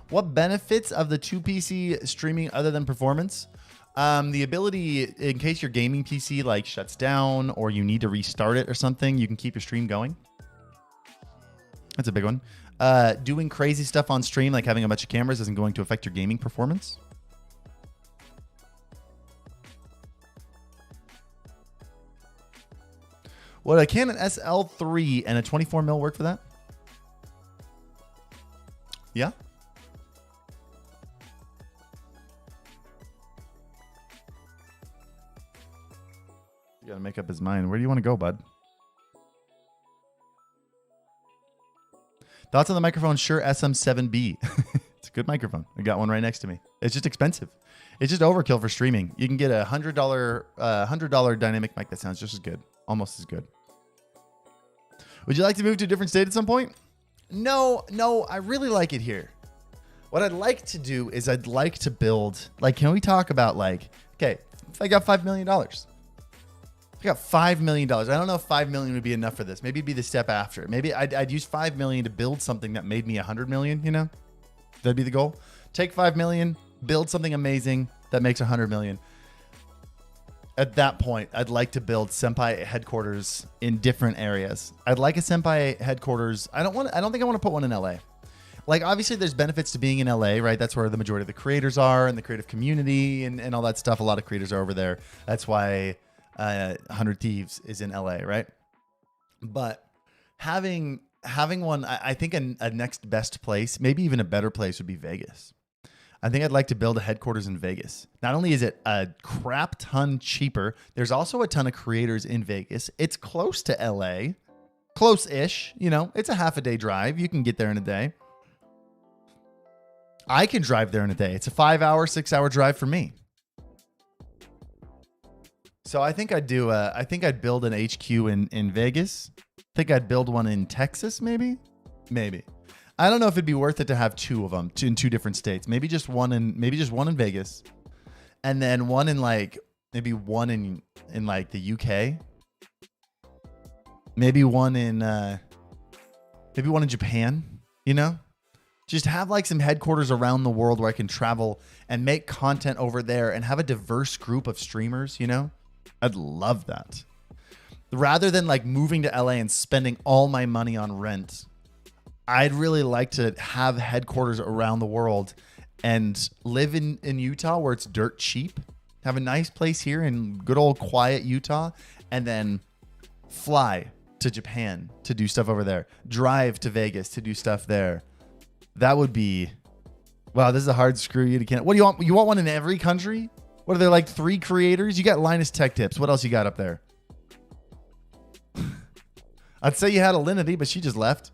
Speaker 1: What benefits of the 2PC streaming other than performance? The ability, in case your gaming PC like shuts down or you need to restart it or something, you can keep your stream going. That's a big one. Doing crazy stuff on stream, like having a bunch of cameras, isn't going to affect your gaming performance. Would a Canon SL3 and a 24mm work for that? Yeah. You gotta make up his mind. Where do you want to go, bud? Thoughts on the microphone? Shure SM7B. It's a good microphone. I got one right next to me. It's just expensive. It's just overkill for streaming. You can get a $100 dynamic mic that sounds just as good, almost as good. Would you like to move to a different state at some point? No, I really like it here. What I'd like to do is I'd like to build, like, can we talk about like, okay, if I got $5 million. I got $5 million. I don't know if $5 million would be enough for this. Maybe it'd be the step after. Maybe I'd use $5 million to build something that made me $100 million, you know? That'd be the goal. Take $5 million, build something amazing that makes $100 million. At that point, I'd like to build Senpai headquarters in different areas. I'd like a Senpai headquarters. I don't think I want to put one in LA. Like, obviously there's benefits to being in LA, right? That's where the majority of the creators are and the creative community and all that stuff. A lot of creators are over there. That's why 100 Thieves is in LA, right? But having one, I think a next best place, maybe even a better place, would be Vegas. I think I'd like to build a headquarters in Vegas. Not only is it a crap ton cheaper, there's also a ton of creators in Vegas. It's close to LA, close-ish, you know, it's a half a day drive. You can get there in a day. I can drive there in a day. It's a 5-hour, 6-hour drive for me. So I think I'd do. I think I'd build an HQ in Vegas. I think I'd build one in Texas, maybe. I don't know if it'd be worth it to have two of them in two different states. Maybe just one in Vegas, and then one in like one in like the UK. Maybe one in Japan. You know, just have like some headquarters around the world where I can travel and make content over there and have a diverse group of streamers. You know. I'd love that. Rather than like moving to LA and spending all my money on rent, I'd really like to have headquarters around the world and live in Utah where it's dirt cheap. Have a nice place here in good old quiet Utah, and then fly to Japan to do stuff over there. Drive to Vegas to do stuff there. That would be, wow, this is a hard screw you to can't. What do you want? You want one in every country? What are there, like 3 creators? You got Linus Tech Tips. What else you got up there? I'd say you had Alinity, but she just left.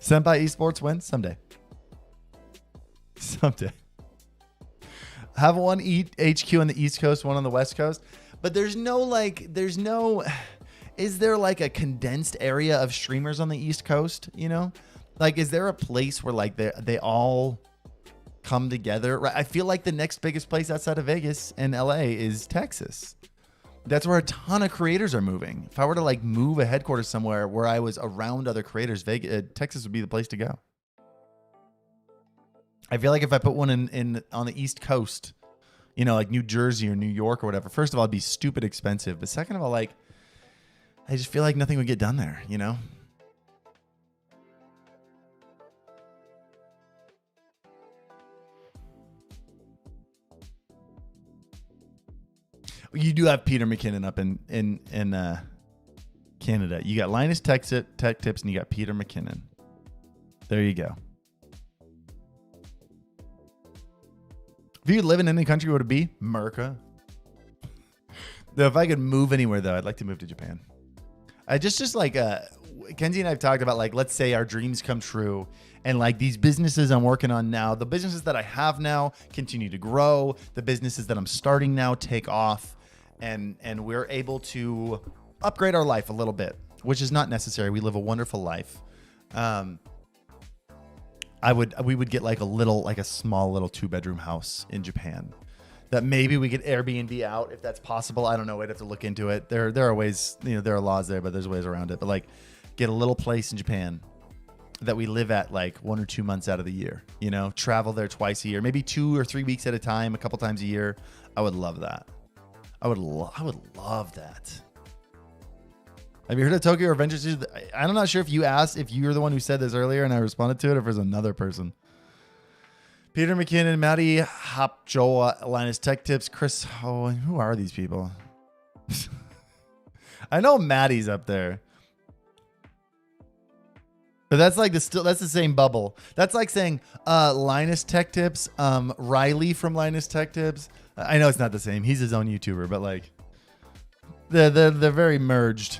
Speaker 1: Senpai Esports wins someday. Have one HQ on the East Coast, one on the West Coast. But is there like a condensed area of streamers on the East Coast? You know, like, is there a place where like they all come together? Right. I feel like the next biggest place outside of Vegas and LA is Texas. That's where a ton of creators are moving. If I were to like move a headquarters somewhere where I was around other creators, Texas would be the place to go. I feel like if I put one in on the East Coast, you know, like New Jersey or New York or whatever, first of all, it'd be stupid expensive. But second of all, like, I just feel like nothing would get done there, you know? You do have Peter McKinnon up in Canada. You got Linus Tech Tips and you got Peter McKinnon. There you go. If you could live in any country, what would it be? America. Though if I could move anywhere, though, I'd like to move to Japan. I just like Kenzie and I have talked about, like, let's say our dreams come true, and like these businesses I'm working on now, the businesses that I have now continue to grow, the businesses that I'm starting now take off, and we're able to upgrade our life a little bit, which is not necessary. We live a wonderful life. We would get like a small little 2-bedroom house in Japan that maybe we could Airbnb out if that's possible. I don't know. We'd have to look into it. There are ways, you know, there are laws there, but there's ways around it. But like, get a little place in Japan that we live at like 1 or 2 months out of the year, you know, travel there twice a year, maybe 2 or 3 weeks at a time, a couple times a year. I would love that. I would love that. Have you heard of Tokyo Adventure Studios? I'm not sure if you asked, if you're the one who said this earlier and I responded to it, or if there's another person. Peter McKinnon, Maddie Hapjoa, Linus Tech Tips, Chris. Oh, who are these people? I know Maddie's up there. But that's like that's the same bubble. That's like saying Linus Tech Tips, Riley from Linus Tech Tips. I know it's not the same. He's his own YouTuber, but like they're very merged.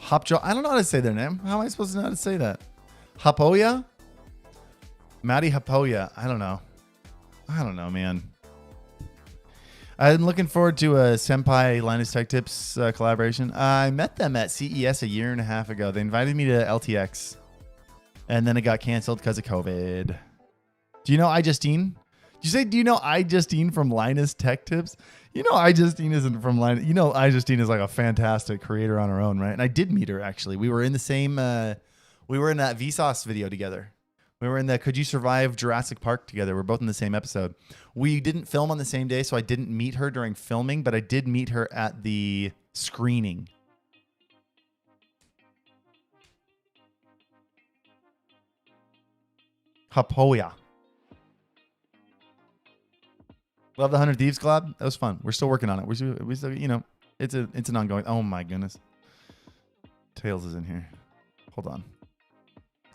Speaker 1: Hapjo, I don't know how to say their name. How am I supposed to know how to say that? Hapoya? Maddie Hapoya. I don't know, man. I'm looking forward to a Senpai Linus Tech Tips collaboration. I met them at CES a year and a half ago. They invited me to LTX, and then it got canceled because of COVID. Do you know iJustine? Did you say, do you know iJustine from Linus Tech Tips? You know iJustine isn't from Linus. You know iJustine is like a fantastic creator on her own, right? And I did meet her, actually. We were in the same... we were in that Vsauce video together. We were in the Could You Survive Jurassic Park together. We're both in the same episode. We didn't film on the same day, so I didn't meet her during filming, but I did meet her at the screening. Hapoya. Love the 100 Thieves collab. That was fun. We're still working on it. We still, you know, it's an ongoing. Oh my goodness. Tails is in here. Hold on.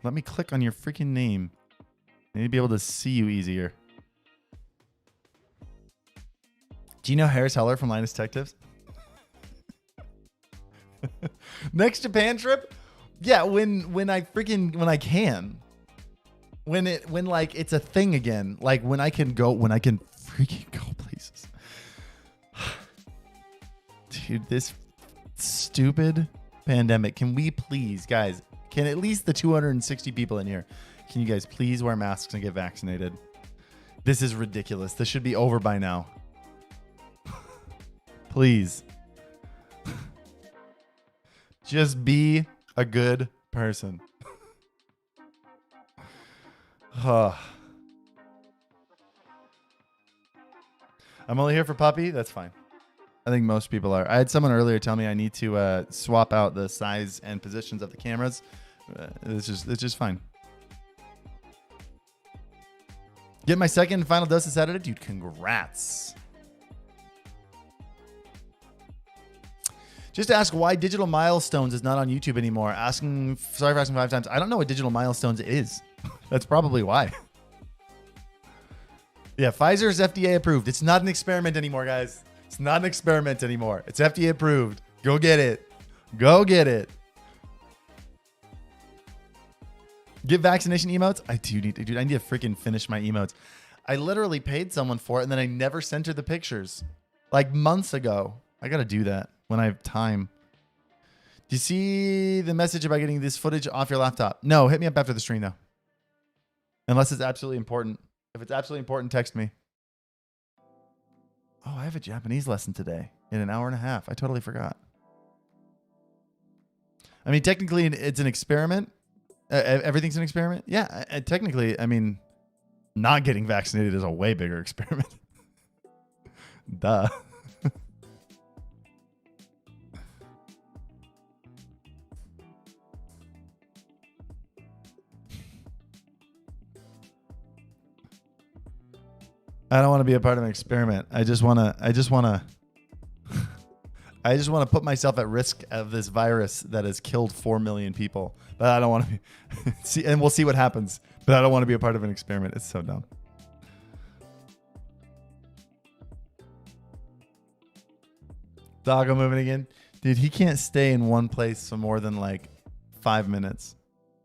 Speaker 1: Let me click on your freaking name. I need to be able to see you easier. Do you know Harris Heller from Linus Tech Tips? Next Japan trip? Yeah, when I can. When like it's a thing again. Like when I can freaking go places. Dude, this stupid pandemic. Can we please, guys, can at least the 260 people in here, can you guys please wear masks and get vaccinated? This is ridiculous. This should be over by now. Please. Just be a good person. I'm only here for puppy. That's fine. I think most people are. I had someone earlier tell me I need to swap out the size and positions of the cameras. It's just fine. Get my second and final dose of Saturday, dude. Congrats. Just ask why Digital Milestones is not on YouTube anymore. Sorry for asking 5 times. I don't know what Digital Milestones is. That's probably why. Yeah, Pfizer's FDA approved. It's not an experiment anymore, guys. It's not an experiment anymore. It's FDA approved. Go get it. Go get it. Get vaccination emotes? I do need to, dude. I need to freaking finish my emotes. I literally paid someone for it, and then I never sent her the pictures. Like months ago. I got to do that when I have time. Do you see the message about getting this footage off your laptop? No, hit me up after the stream, though. Unless it's absolutely important. If it's absolutely important, text me. Oh, I have a Japanese lesson today in an hour and a half. I totally forgot. I mean, technically, it's an experiment. Everything's an experiment. Yeah, technically, I mean, not getting vaccinated is a way bigger experiment. Duh. I don't want to be a part of an experiment. I just want to put myself at risk of this virus that has killed 4 million people. But I don't want to be see, and we'll see what happens. But I don't want to be a part of an experiment. It's so dumb. Doggo moving again. Dude, he can't stay in one place for more than like 5 minutes.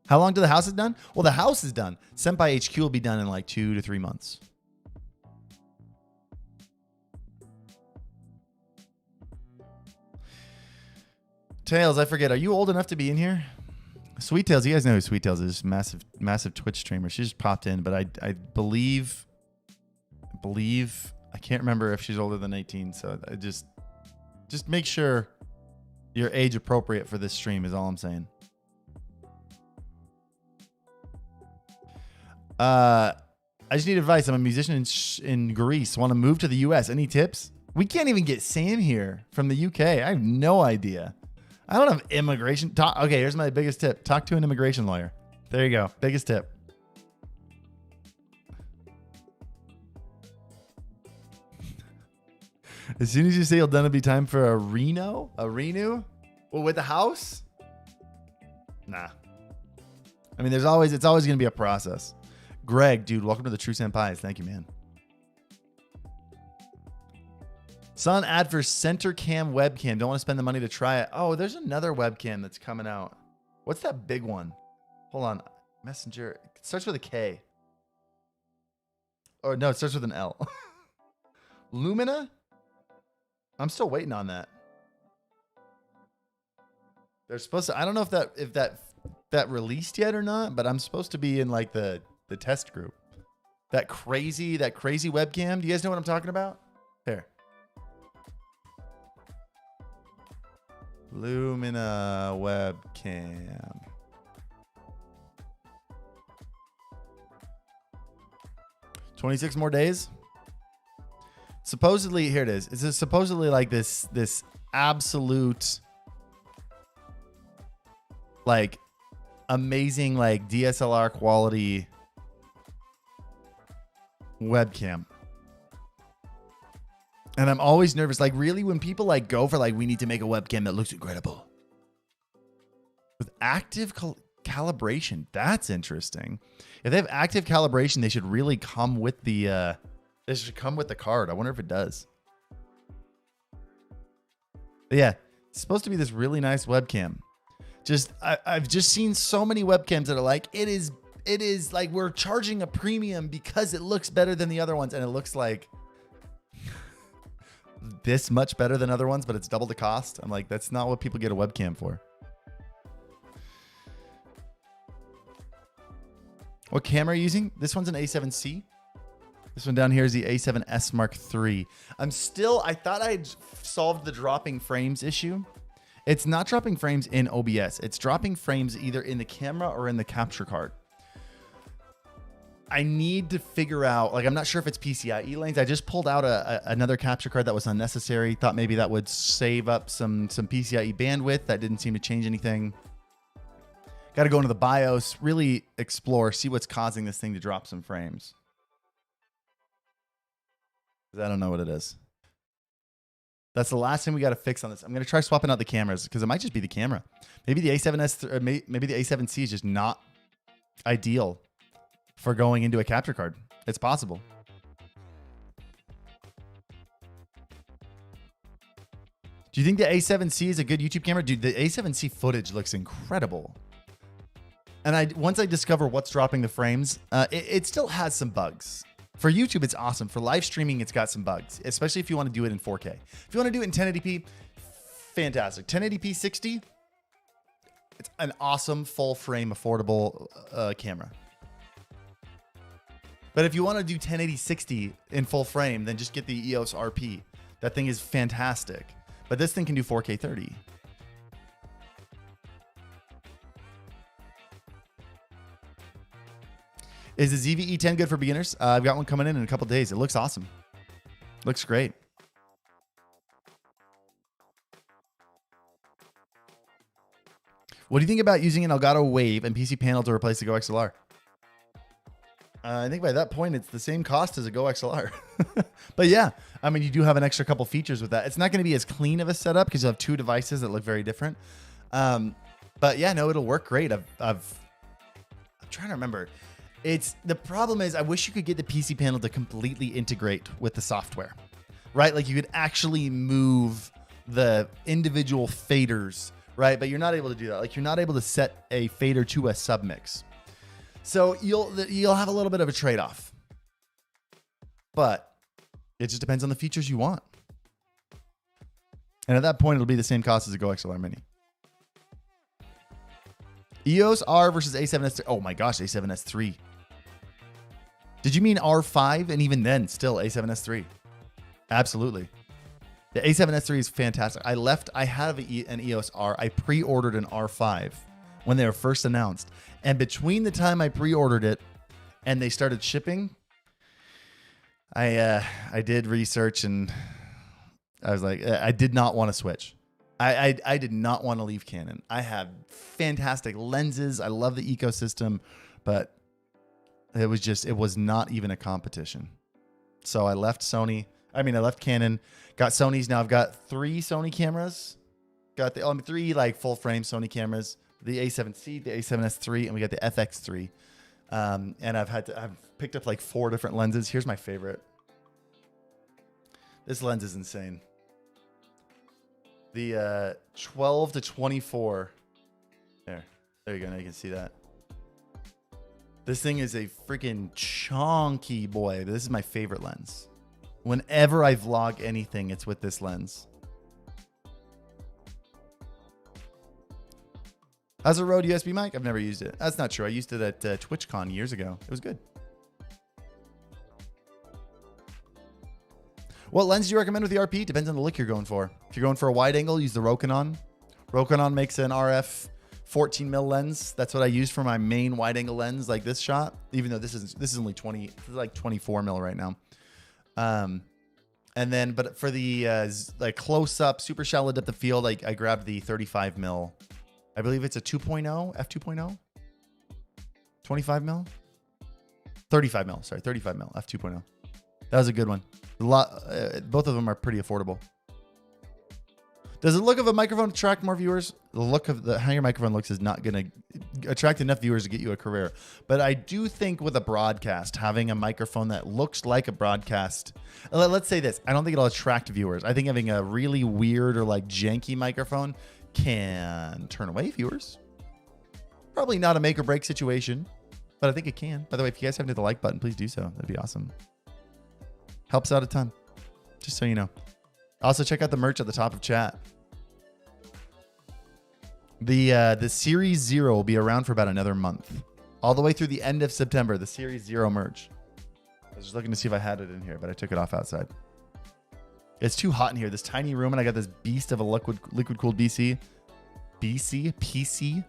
Speaker 1: How long till the house is done? Well, the house is done. SenpaiHQ will be done in like 2 to 3 months. Tails, I forget. Are you old enough to be in here? Sweet Tails, you guys know who Sweet Tails is. Massive Twitch streamer. She just popped in, but I believe I can't remember if she's older than 18. So I just make sure you're age appropriate for this stream is all I'm saying. I just need advice. I'm a musician in Greece. Want to move to the US. Any tips? We can't even get Sam here from the UK. I have no idea. I don't have immigration. Okay, here's my biggest tip. Talk to an immigration lawyer. There you go. Biggest tip. As soon as you say you'll done, it'll be time for a renew? Well, with the house? Nah. I mean, it's always going to be a process. Greg, dude, welcome to the True Senpais. Thank you, man. Saw an ad for Center Cam webcam. Don't want to spend the money to try it. Oh, there's another webcam that's coming out. What's that big one? Hold on. Messenger. It starts with a K. Or no, it starts with an L. Lumina? I'm still waiting on that. They're supposed to. I don't know if that released yet or not, but I'm supposed to be in like the test group. That crazy webcam. Do you guys know what I'm talking about? Here. Lumina webcam. $26 more days. Supposedly, here it is. It's supposedly like this absolute like amazing like DSLR quality webcam. And I'm always nervous. Like, really, when people like go for like, we need to make a webcam that looks incredible with active calibration. That's interesting. If they have active calibration, they should really come with the card. I wonder if it does. But yeah, it's supposed to be this really nice webcam. I've just seen so many webcams that are like, it is like we're charging a premium because it looks better than the other ones, and it looks like this much better than other ones, but it's double the cost. I'm like, that's not what people get a webcam for. What camera are you using? This one's an A7C. This one down here is the A7S Mark III. I thought I'd solved the dropping frames issue. It's not dropping frames in OBS. It's dropping frames either in the camera or in the capture card. I need to figure out, like, I'm not sure if it's PCIe lanes. I just pulled out another capture card that was unnecessary. Thought maybe that would save up some PCIe bandwidth. That didn't seem to change anything. Got to go into the BIOS, really explore, see what's causing this thing to drop some frames. I don't know what it is. That's the last thing we got to fix on this. I'm going to try swapping out the cameras because it might just be the camera. Maybe the A7S, or maybe the A7C is just not ideal for going into a capture card. It's possible. Do you think the A7C is a good YouTube camera? Dude, the A7C footage looks incredible. And once I discover what's dropping the frames, it still has some bugs. For YouTube, it's awesome. For live streaming, it's got some bugs, especially if you want to do it in 4K. If you want to do it in 1080p, fantastic. 1080p 60, it's an awesome full frame, affordable camera. But if you want to do 1080 60 in full frame, then just get the EOS RP. That thing is fantastic. But this thing can do 4K 30. Is the ZV-E10 good for beginners? I've got one coming in a couple days. It looks awesome. Looks great. What do you think about using an Elgato Wave and PC panel to replace the Go XLR? I think by that point, it's the same cost as a Go XLR. But yeah, I mean, you do have an extra couple features with that. It's not going to be as clean of a setup because you have two devices that look very different. But yeah, no, it'll work great. I'm trying to remember. The problem is I wish you could get the PC panel to completely integrate with the software, right? Like you could actually move the individual faders, right? But you're not able to do that. Like you're not able to set a fader to a submix. So you'll have a little bit of a trade-off, but it just depends on the features you want. And at that point, it'll be the same cost as a Go XLR Mini. EOS R versus A7S3. Oh my gosh, A7S3. Did you mean R5? And even then, still A7S3. Absolutely. The A7S3 is fantastic. I have an EOS R. I pre-ordered an R5 when they were first announced. And between the time I pre-ordered it and they started shipping, I did research and I was like, I did not want to switch. I did not want to leave Canon. I have fantastic lenses. I love the ecosystem, but it was not even a competition. So I left Sony. I left Canon, got Sony's. Now I've got 3 Sony cameras. Got the 3 like full frame Sony cameras. The A7C, the A7S III, and we got the FX3. And I've picked up like 4 different lenses. Here's my favorite. This lens is insane. The 12 to 24. There you go. Now you can see that. This thing is a freaking chonky boy. This is my favorite lens. Whenever I vlog anything, it's with this lens. How's a Rode USB mic? I've never used it. That's not true. I used it at TwitchCon years ago. It was good. What lens do you recommend with the RP? Depends on the look you're going for. If you're going for a wide angle, use the Rokinon. Rokinon makes an RF 14 mil lens. That's what I use for my main wide angle lens, like this shot. Even though this is only 20, this is like 24 mil right now. And then, but for the like close up, super shallow depth of field, I grabbed the 35 mil. I believe it's a 2.0, f2.0, 25 mil, 35 mil. Sorry, 35 mil, f2.0. That was a good one. Both of them are pretty affordable. Does the look of a microphone attract more viewers? The look of how your microphone looks is not going to attract enough viewers to get you a career. But I do think with a broadcast, having a microphone that looks like a broadcast, let's say this, I don't think it'll attract viewers. I think having a really weird or like janky microphone can turn away viewers. Probably not a make or break situation, but I think it can. By the way, if you guys haven't hit the like button, please do so. That'd be awesome. Helps out a ton, just so you know. Also, check out the merch at the top of chat. The Series 0 will be around for about another month. All the way through the end of September, the Series 0 merch. I was just looking to see if I had it in here, but I took it off outside. It's too hot in here. This tiny room, and I got this beast of a liquid-cooled PC. PC?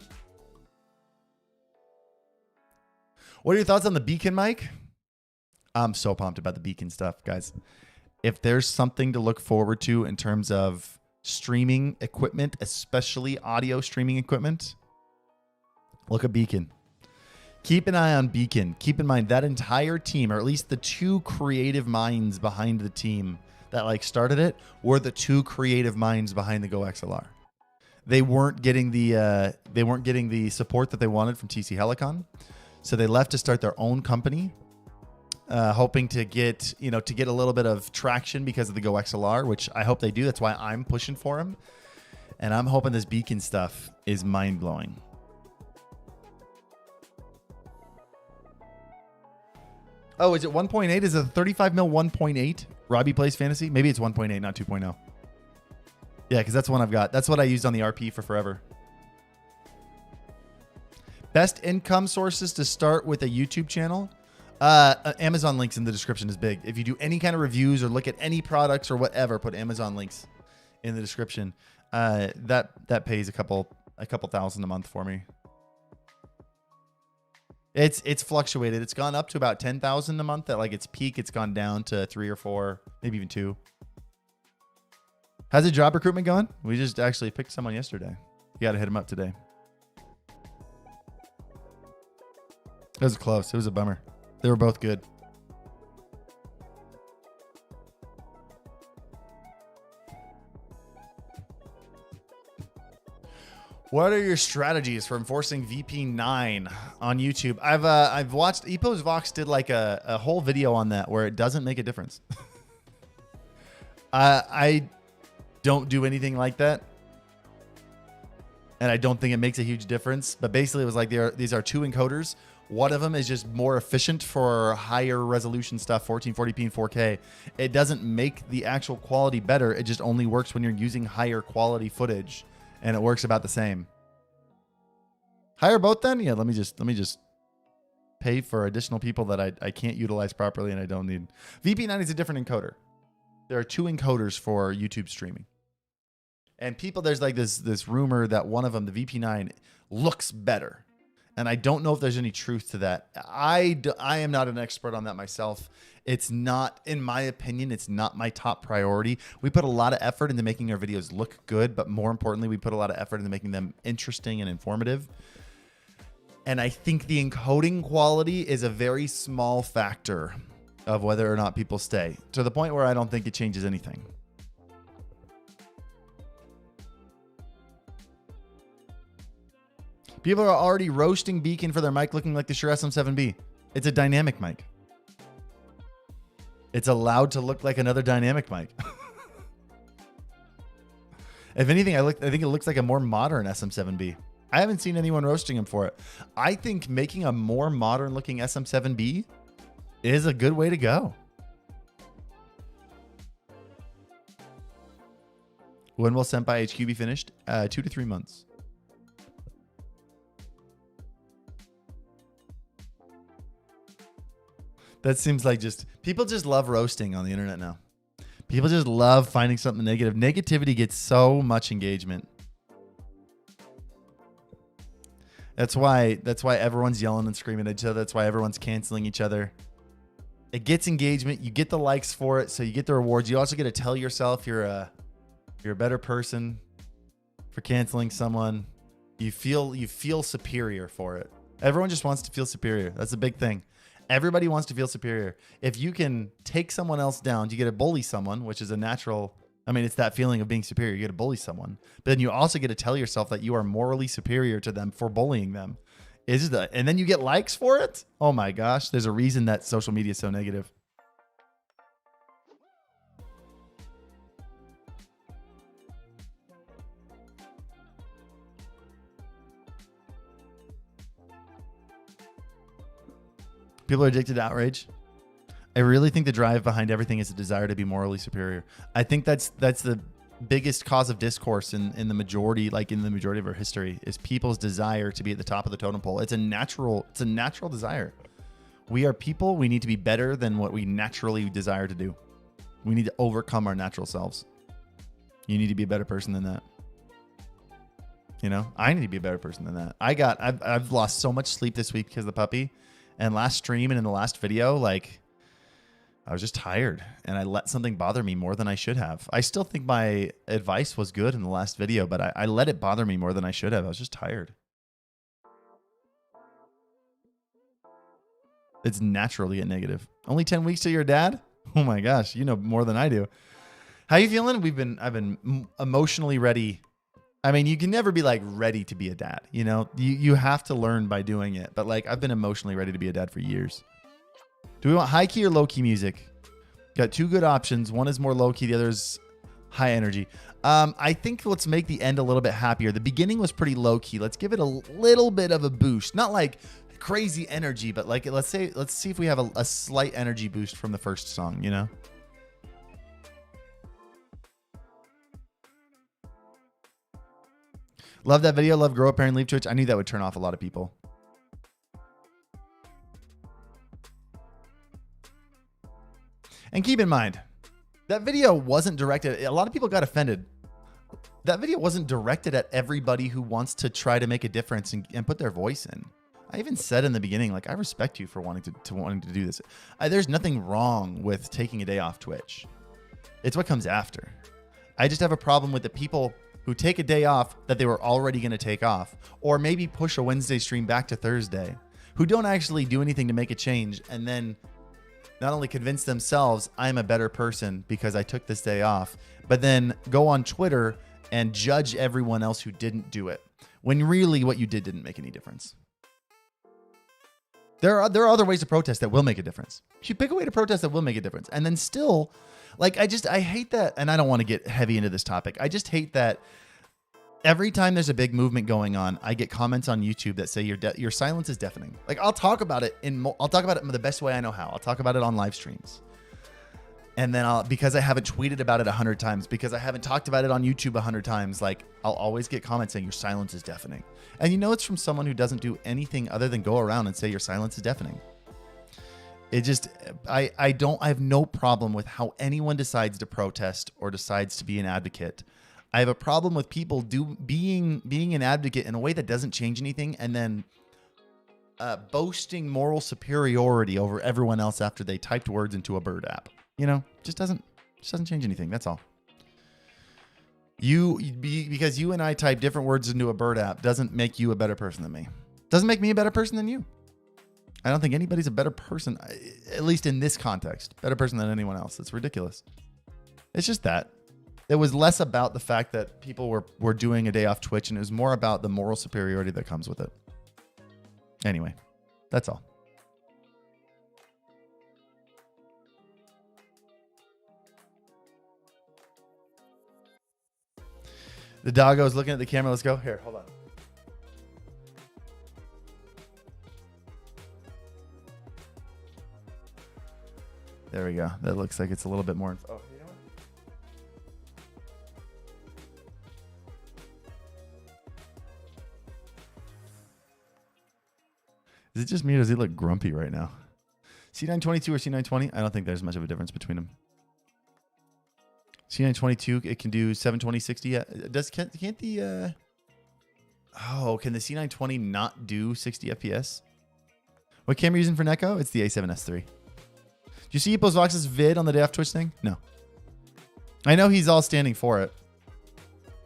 Speaker 1: What are your thoughts on the Beacon mic? I'm so pumped about the Beacon stuff, guys. If there's something to look forward to in terms of streaming equipment, especially audio streaming equipment, look at Beacon. Keep an eye on Beacon. Keep in mind that entire team, or at least the 2 creative minds behind the team that like started it, were the 2 creative minds behind the Go XLR. They weren't getting the support that they wanted from TC Helicon, so they left to start their own company. Hoping to get a little bit of traction because of the Go XLR, which I hope they do. That's why I'm pushing for them. And I'm hoping this Beacon stuff is mind-blowing. Oh, is it 1.8? Is it 35 mil 1.8? Robbie Plays Fantasy? Maybe it's 1.8, not 2.0. Yeah, because that's the one I've got. That's what I used on the RP for forever. Best income sources to start with a YouTube channel? Amazon links in the description is big. If you do any kind of reviews or look at any products or whatever, put Amazon links in the description. That pays a couple thousand a month for me. It's fluctuated. It's gone up to about 10,000 a month. At like its peak, it's gone down to 3 or 4, maybe even 2. How's the job recruitment going? We just actually picked someone yesterday. You got to hit him up today. It was close. It was a bummer. They were both good. What are your strategies for enforcing VP9 on YouTube? I've watched Epos Vox did like a whole video on that where it doesn't make a difference. I don't do anything like that, and I don't think it makes a huge difference. But basically, it was like these are 2 encoders. One of them is just more efficient for higher resolution stuff, 1440p and 4K. It doesn't make the actual quality better. It just only works when you're using higher quality footage. And it works about the same. Hire both then? Yeah, let me just pay for additional people that I can't utilize properly and I don't need. VP9 is a different encoder. There are 2 encoders for YouTube streaming. And people, there's like this rumor that one of them, the VP9, looks better. And I don't know if there's any truth to that. I am not an expert on that myself. It's not, in my opinion, it's not my top priority. We put a lot of effort into making our videos look good, but more importantly, we put a lot of effort into making them interesting and informative. And I think the encoding quality is a very small factor of whether or not people stay, to the point where I don't think it changes anything. People are already roasting Beacon for their mic looking like the Shure SM7B. It's a dynamic mic. It's allowed to look like another dynamic mic. If anything, I think it looks like a more modern SM7B. I haven't seen anyone roasting him for it. I think making a more modern looking SM7B is a good way to go. When will SenpaiHQ be finished? 2 to 3 months. That seems like people just love roasting on the internet now. People just love finding something negative. Negativity gets so much engagement. That's why everyone's yelling and screaming at each other. That's why everyone's canceling each other. It gets engagement. You get the likes for it, so you get the rewards. You also get to tell yourself you're a better person for canceling someone. You feel superior for it. Everyone just wants to feel superior. That's a big thing. Everybody wants to feel superior. If you can take someone else down, you get to bully someone, which is a natural, it's that feeling of being superior. You get to bully someone. But then you also get to tell yourself that you are morally superior to them for bullying them. And then you get likes for it? Oh my gosh, there's a reason that social media is so negative. People are addicted to outrage. I really think the drive behind everything is a desire to be morally superior. I think that's the biggest cause of discourse in the majority, of our history, is people's desire to be at the top of the totem pole. It's a natural desire. We are people. We need to be better than what we naturally desire to do. We need to overcome our natural selves. You need to be a better person than that. I need to be a better person than that. I've lost so much sleep this week because of the puppy. And last stream and in the last video, I was just tired and I let something bother me more than I should have. I still think my advice was good in the last video, but I let it bother me more than I should have. I was just tired. It's natural to get negative. Only 10 weeks to your dad? Oh my gosh, you know more than I do. How you feeling? I've been emotionally ready. You can never be ready to be a dad. You have to learn by doing it. But I've been emotionally ready to be a dad for years. Do we want high key or low key music? Got 2 good options. One is more low key. The other is high energy. I think let's make the end a little bit happier. The beginning was pretty low key. Let's give it a little bit of a boost. Not crazy energy, but let's see if we have a slight energy boost from the first song, Love that video. Love Grow Up, Parent, Leave Twitch. I knew that would turn off a lot of people. And keep in mind, that video wasn't directed. A lot of people got offended. That video wasn't directed at everybody who wants to try to make a difference and put their voice in. I even said in the beginning, like, I respect you for wanting to do this. There's nothing wrong with taking a day off Twitch. It's what comes after. I just have a problem with the people who take a day off that they were already going to take off, or maybe push a Wednesday stream back to Thursday, who don't actually do anything to make a change, and then not only convince themselves I'm a better person because I took this day off, but then go on Twitter and judge everyone else who didn't do it, when really what you did didn't make any difference. There are other ways to protest that will make a difference. You should pick a way to protest that will make a difference. And then still, like, I hate that, and I don't want to get heavy into this topic. I just hate that every time there's a big movement going on, I get comments on YouTube that say your silence is deafening. Like, I'll talk about it the best way I know how. I'll talk about it on live streams. And then because I haven't tweeted about it 100 times, because I haven't talked about it on YouTube 100 times, like, I'll always get comments saying your silence is deafening. And it's from someone who doesn't do anything other than go around and say your silence is deafening. It just, I have no problem with how anyone decides to protest or decides to be an advocate. I have a problem with people being an advocate in a way that doesn't change anything, and then boasting moral superiority over everyone else after they typed words into a Bird app. Just doesn't change anything. That's all. Because you and I type different words into a Bird app doesn't make you a better person than me. Doesn't make me a better person than you. I don't think anybody's a better person, at least in this context, better person than anyone else. It's ridiculous. It's just that. It was less about the fact that people were doing a day off Twitch, and it was more about the moral superiority that comes with it. Anyway, that's all. The doggo is looking at the camera. Let's go. Here, hold on. There we go. That looks like it's a little bit more. Oh, you know what? Is it just me or does he look grumpy right now? C922 or C920? I don't think there's much of a difference between them. C922, it can do 720, 60. Can't the can the C920 not do 60 FPS? What camera are you using for Neko? It's the A7S III. Do you see Epos Vox's vid on the day off Twitch thing? No. I know he's all standing for it.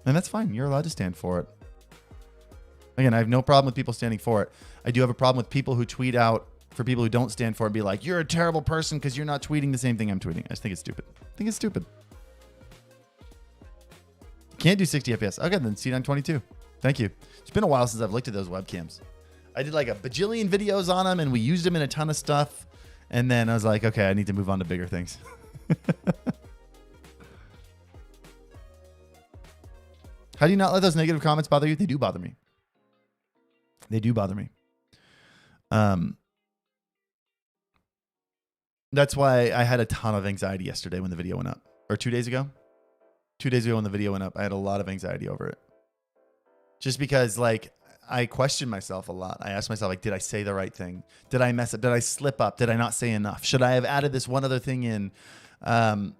Speaker 1: And that's fine. You're allowed to stand for it. Again, I have no problem with people standing for it. I do have a problem with people who tweet out for people who don't stand for it and be like, you're a terrible person because you're not tweeting the same thing I'm tweeting. I just think it's stupid. Can't do 60 FPS. Okay, then C922. Thank you. It's been a while since I've looked at those webcams. I did like a bajillion videos on them, and we used them in a ton of stuff. And then I was like, okay, I need to move on to bigger things. How do you not let those negative comments bother you? They do bother me. That's why I had a ton of anxiety yesterday when the video went up. Or 2 days ago. 2 days ago when the video went up, I had a lot of anxiety over it. Just because, like, I questioned myself a lot. I asked myself, like, did I say the right thing? Did I mess up? Did I slip up? Did I not say enough? Should I have added this one other thing in? I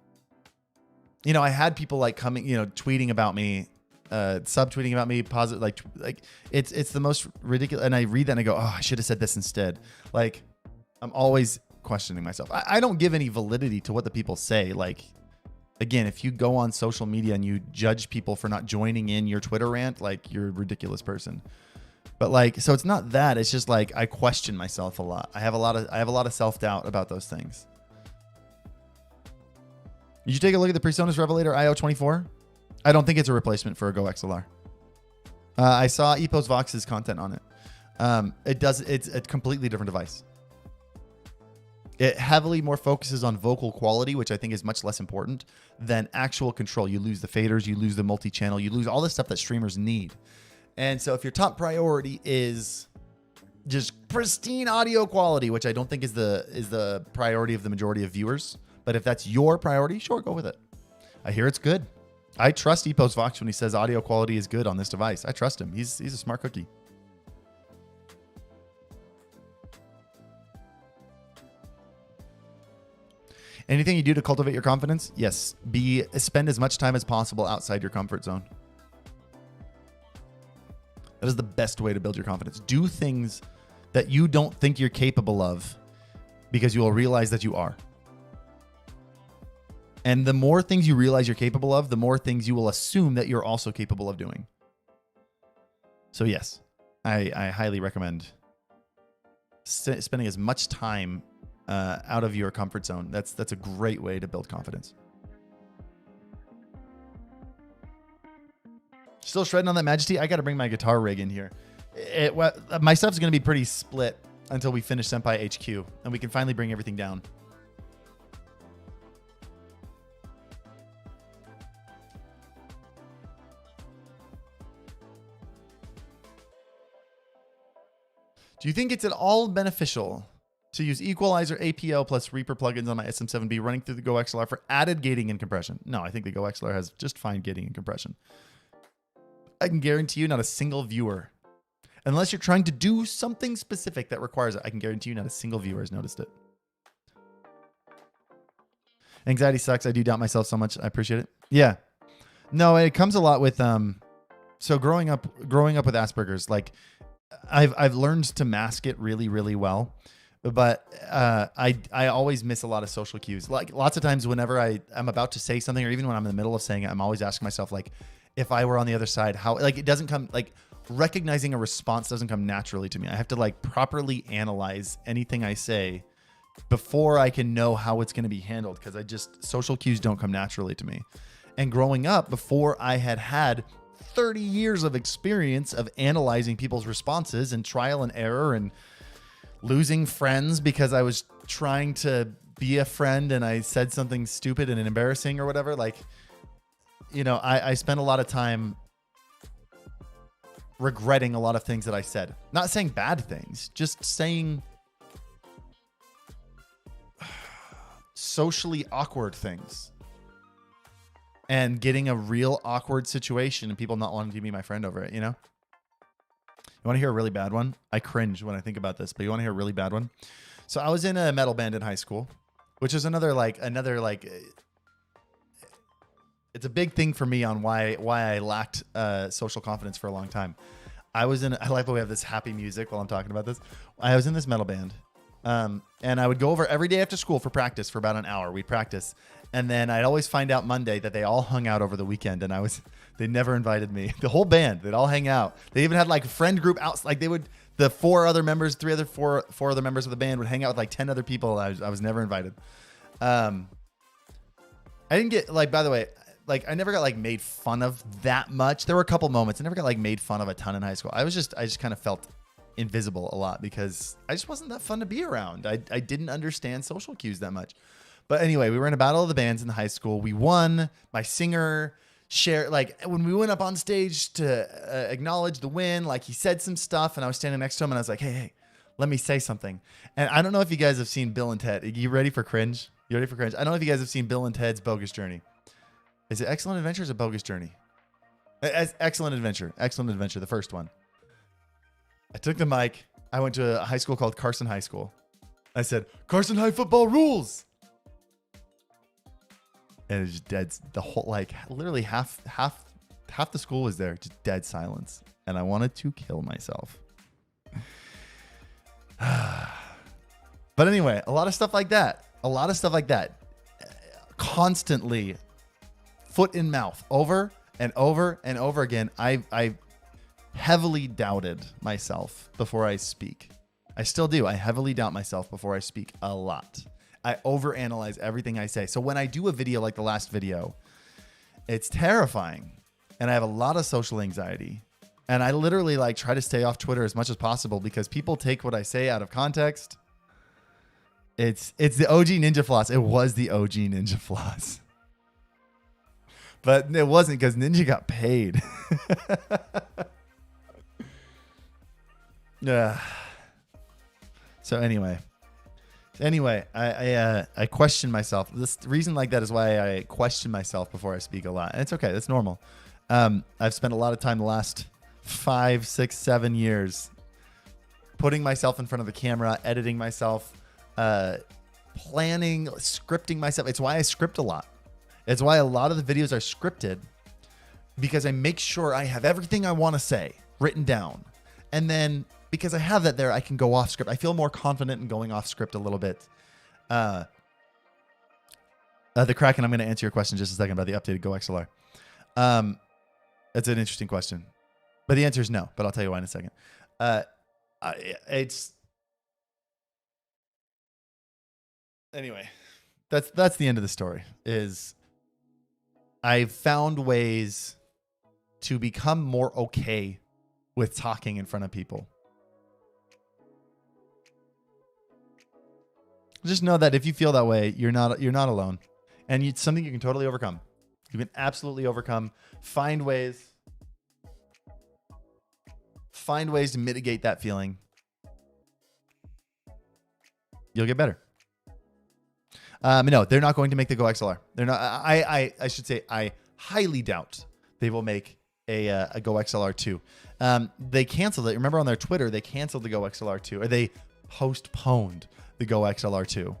Speaker 1: had people like coming, tweeting about me, subtweeting about me, positive, like it's the most ridiculous. And I read that and I go, oh, I should have said this instead. Like, I'm always questioning myself. I don't give any validity to what the people say. Like, again, if you go on social media and you judge people for not joining in your Twitter rant, like, you're a ridiculous person. But like, so it's not that. It's just like I question myself a lot. I have a lot of self-doubt about those things. Did you take a look at the PreSonus Revelator IO24? I don't think it's a replacement for a Go XLR. I saw Epos Vox's content on it. It's a completely different device. It heavily more focuses on vocal quality, which I think is much less important than actual control. You lose the faders, you lose the multi-channel, you lose all the stuff that streamers need. And so if your top priority is just pristine audio quality, which I don't think is the priority of the majority of viewers, but if that's your priority, sure, go with it. I hear it's good. I trust Epos Vox when he says audio quality is good on this device. I trust him. He's a smart cookie. Anything you do to cultivate your confidence? Yes. Spend as much time as possible outside your comfort zone. That is the best way to build your confidence. Do things that you don't think you're capable of, because you will realize that you are. And the more things you realize you're capable of, the more things you will assume that you're also capable of doing. So yes, I highly recommend spending as much time out of your comfort zone. That's a great way to build confidence. Still shredding on that Majesty. I got to bring my guitar rig in here. My stuff's going to be pretty split until we finish SenpaiHQ and we can finally bring everything down. Do you think it's at all beneficial to use Equalizer, APL plus Reaper plugins on my SM7B running through the Go XLR for added gating and compression? No, I think the Go XLR has just fine gating and compression. I can guarantee you not a single viewer, unless you're trying to do something specific that requires it, I can guarantee you not a single viewer has noticed it. Anxiety sucks. I do doubt myself so much. I appreciate it. Yeah. No, it comes a lot with so growing up with Asperger's, like I've learned to mask it really, really well. But I always miss a lot of social cues. Like lots of times whenever I'm about to say something, or even when I'm in the middle of saying it, I'm always asking myself, like, if I were on the other side, how, like, it doesn't come, like, recognizing a response doesn't come naturally to me. I have to like properly analyze anything I say before I can know how it's going to be handled, because social cues don't come naturally to me. And growing up, before I had 30 years of experience of analyzing people's responses and trial and error and losing friends because I was trying to be a friend and I said something stupid and embarrassing or whatever, like, you know, I spent a lot of time regretting a lot of things that I said. Not saying bad things, just saying socially awkward things. And getting a real awkward situation and people not wanting to be my friend over it, you know? You want to hear a really bad one? I cringe when I think about this, but you want to hear a really bad one? So I was in a metal band in high school, which is another it's a big thing for me on why I lacked social confidence for a long time. I like the way I have this happy music while I'm talking about this. I was in this metal band, and I would go over every day after school for practice for about an hour. We'd practice, and then I'd always find out Monday that they all hung out over the weekend, and they never invited me. The whole band, they'd all hang out. They even had like a friend group out, like the four other members of the band would hang out with like 10 other people. I was never invited. I didn't get, like, by the way, like, I never got like made fun of that much. There were a couple moments. I never got like made fun of a ton in high school. I just kind of felt invisible a lot because I just wasn't that fun to be around. I didn't understand social cues that much. But anyway, we were in a battle of the bands in the high school. We won. My singer shared, like, when we went up on stage to acknowledge the win, like, he said some stuff and I was standing next to him and I was like, hey, let me say something. And I don't know if you guys have seen Bill and Ted. Are you ready for cringe? You ready for cringe? I don't know if you guys have seen Bill and Ted's Bogus Journey. Is it Excellent Adventure or is it Bogus Journey? Excellent Adventure. Excellent Adventure, the first one. I took the mic. I went to a high school called Carson High School. I said, Carson High football rules. And it was just dead. The whole, like, literally half the school was there, just dead silence. And I wanted to kill myself. But anyway, a lot of stuff like that. Constantly, foot in mouth, over and over and over again. I heavily doubted myself before I speak. I still do. I heavily doubt myself before I speak a lot. I overanalyze everything I say. So when I do a video like the last video, it's terrifying. And I have a lot of social anxiety. And I literally like try to stay off Twitter as much as possible because people take what I say out of context. It's the OG Ninja Floss. It was the OG Ninja Floss. But it wasn't because Ninja got paid. Yeah. So anyway, I question myself. This reason like that is why I question myself before I speak a lot. And it's okay. That's normal. I've spent a lot of time the last 5, 6, 7 years putting myself in front of the camera, editing myself, planning, scripting myself. It's why I script a lot. It's why a lot of the videos are scripted, because I make sure I have everything I want to say written down. And then because I have that there, I can go off script. I feel more confident in going off script a little bit. The Kraken, I'm going to answer your question in just a second about the updated Go XLR. That's an interesting question. But the answer is no, but I'll tell you why in a second. Anyway, that's the end of the story. Is I've found ways to become more okay with talking in front of people. Just know that if you feel that way, you're not alone, and it's something you can totally overcome. You can absolutely overcome. Find ways to mitigate that feeling. You'll get better. No, they're not going to make the Go XLR. They're not. I should say I highly doubt they will make a Go XLR 2. They canceled it. Remember on their Twitter, they canceled the Go XLR 2, or they postponed the Go XLR 2.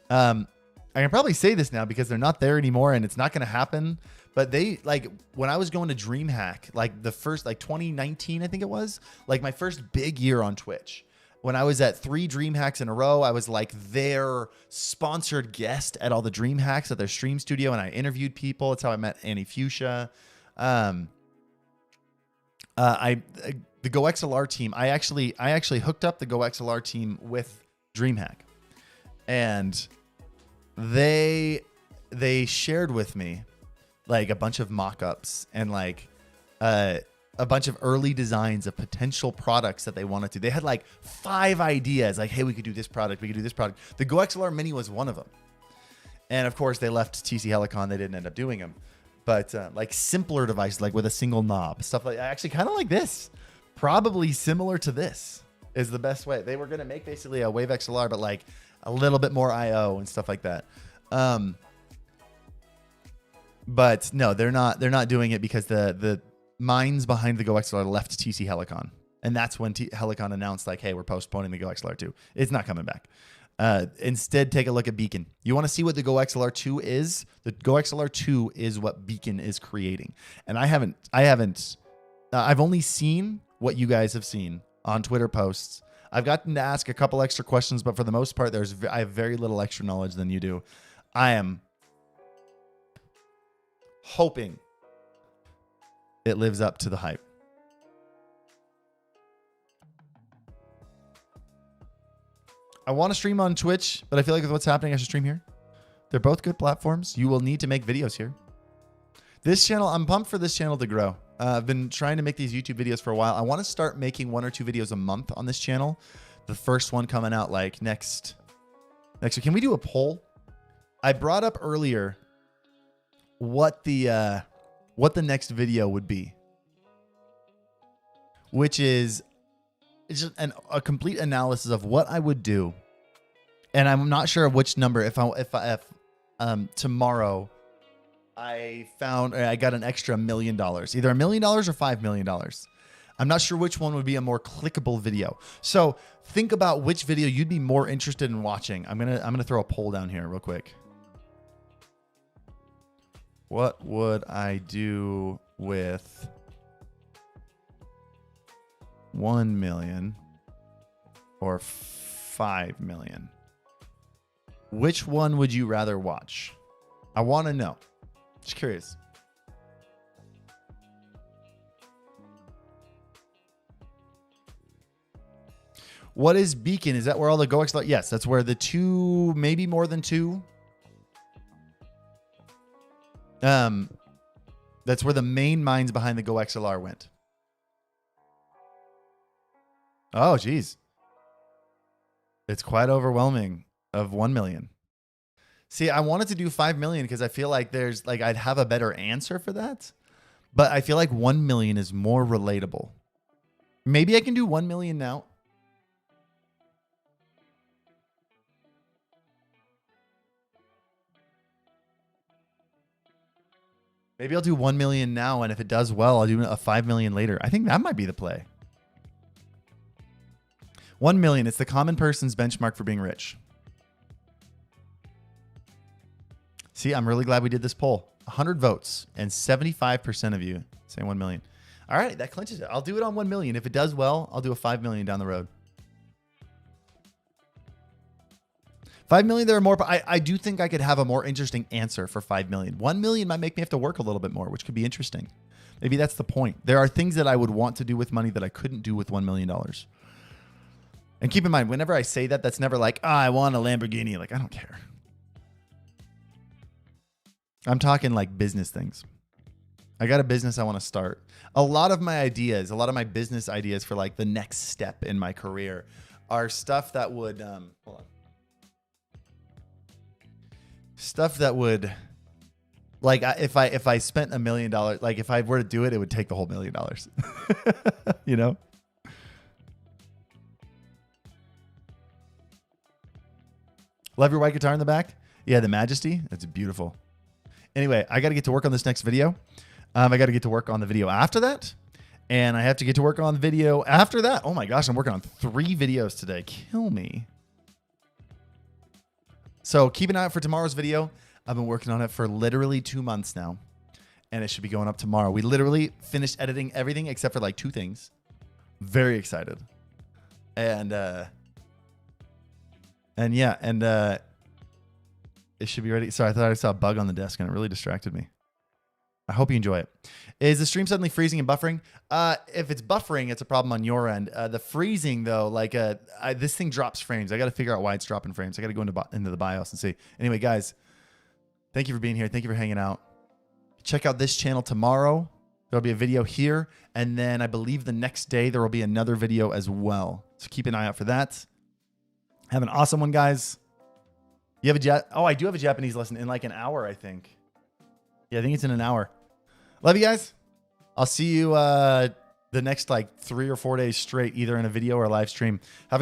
Speaker 1: I can probably say this now because they're not there anymore and it's not going to happen. But they, like, when I was going to DreamHack, like the first, like 2019, I think it was, like my first big year on Twitch. When I was at 3 DreamHacks in a row, I was like their sponsored guest at all the DreamHacks at their stream studio, and I interviewed people. That's how I met Annie Fuchsia. The Go XLR team, I actually hooked up the Go XLR team with DreamHack, and they shared with me like a bunch of mock-ups and like a bunch of early designs of potential products that they wanted to. They had like 5 ideas, like, hey, we could do this product, we could do this product. The Go XLR Mini was one of them. And of course, they left TC Helicon. They didn't end up doing them. But like simpler devices, like with a single knob, stuff like actually kind of like this, probably similar to this is the best way. They were going to make basically a Wave XLR, but like a little bit more IO and stuff like that. But no, they're not doing it because the minds behind the Go XLR left TC Helicon. And that's when Helicon announced like, hey, we're postponing the Go XLR 2. It's not coming back. Instead, take a look at Beacon. You want to see what the Go XLR 2 is? The Go XLR 2 is what Beacon is creating. And I've only seen what you guys have seen on Twitter posts. I've gotten to ask a couple extra questions, but for the most part, I have very little extra knowledge than you do. I am hoping it lives up to the hype. I want to stream on Twitch, but I feel like with what's happening, I should stream here. They're both good platforms. You will need to make videos here. This channel, I'm pumped for this channel to grow. I've been trying to make these YouTube videos for a while. I want to start making 1 or 2 videos a month on this channel. The first one coming out like next week. Can we do a poll? I brought up earlier what the next video would be, which is just a complete analysis of what I would do. And I'm not sure which number. If tomorrow I got an extra $1 million, either $1 million or $5 million. I'm not sure which one would be a more clickable video. So think about which video you'd be more interested in watching. I'm gonna throw a poll down here real quick. What would I do with 1 million or 5 million? Which one would you rather watch? I want to know. Just curious. What is Beacon? Is that where all the Go XLR? Yes, that's where the 2, maybe more than 2. That's where the main minds behind the Go XLR went. Oh, geez. It's quite overwhelming of 1 million. See, I wanted to do 5 million because I feel like I'd have a better answer for that. But I feel like 1 million is more relatable. Maybe I can do 1 million now. Maybe I'll do 1 million now, and if it does well, I'll do a 5 million later. I think that might be the play. 1 million, it's the common person's benchmark for being rich. See, I'm really glad we did this poll. 100 votes, and 75% of you say 1 million. All right, that clinches it. I'll do it on 1 million. If it does well, I'll do a 5 million down the road. 5 million, there are more. I do think I could have a more interesting answer for 5 million. 1 million might make me have to work a little bit more, which could be interesting. Maybe that's the point. There are things that I would want to do with money that I couldn't do with $1 million. And keep in mind, whenever I say that, that's never like, I want a Lamborghini. Like, I don't care. I'm talking like business things. I got a business I want to start. A lot of my ideas, a lot of my business ideas for like the next step in my career are stuff that would, hold on. Stuff that would, like, if I spent $1 million, like if I were to do it, it would take the whole $1 million. You know? Love your white guitar in the back. Yeah, the Majesty. That's beautiful. Anyway, I got to get to work on this next video. I got to get to work on the video after that. And I have to get to work on the video after that. Oh my gosh, I'm working on 3 videos today. Kill me. So keep an eye out for tomorrow's video. I've been working on it for literally 2 months now. And it should be going up tomorrow. We literally finished editing everything except for like 2 things. Very excited. And yeah, and it should be ready. Sorry, I thought I saw a bug on the desk and it really distracted me. I hope you enjoy it. Is the stream suddenly freezing and buffering? If it's buffering, it's a problem on your end. The freezing, though, like this thing drops frames. I got to figure out why it's dropping frames. I got to go into the BIOS and see. Anyway, guys, thank you for being here. Thank you for hanging out. Check out this channel tomorrow. There'll be a video here. And then I believe the next day there will be another video as well. So keep an eye out for that. Have an awesome one, guys. You have I do have a Japanese lesson in like an hour, I think. Yeah, I think it's in an hour. Love you guys. I'll see you the next like 3 or 4 days straight, either in a video or a live stream. Have a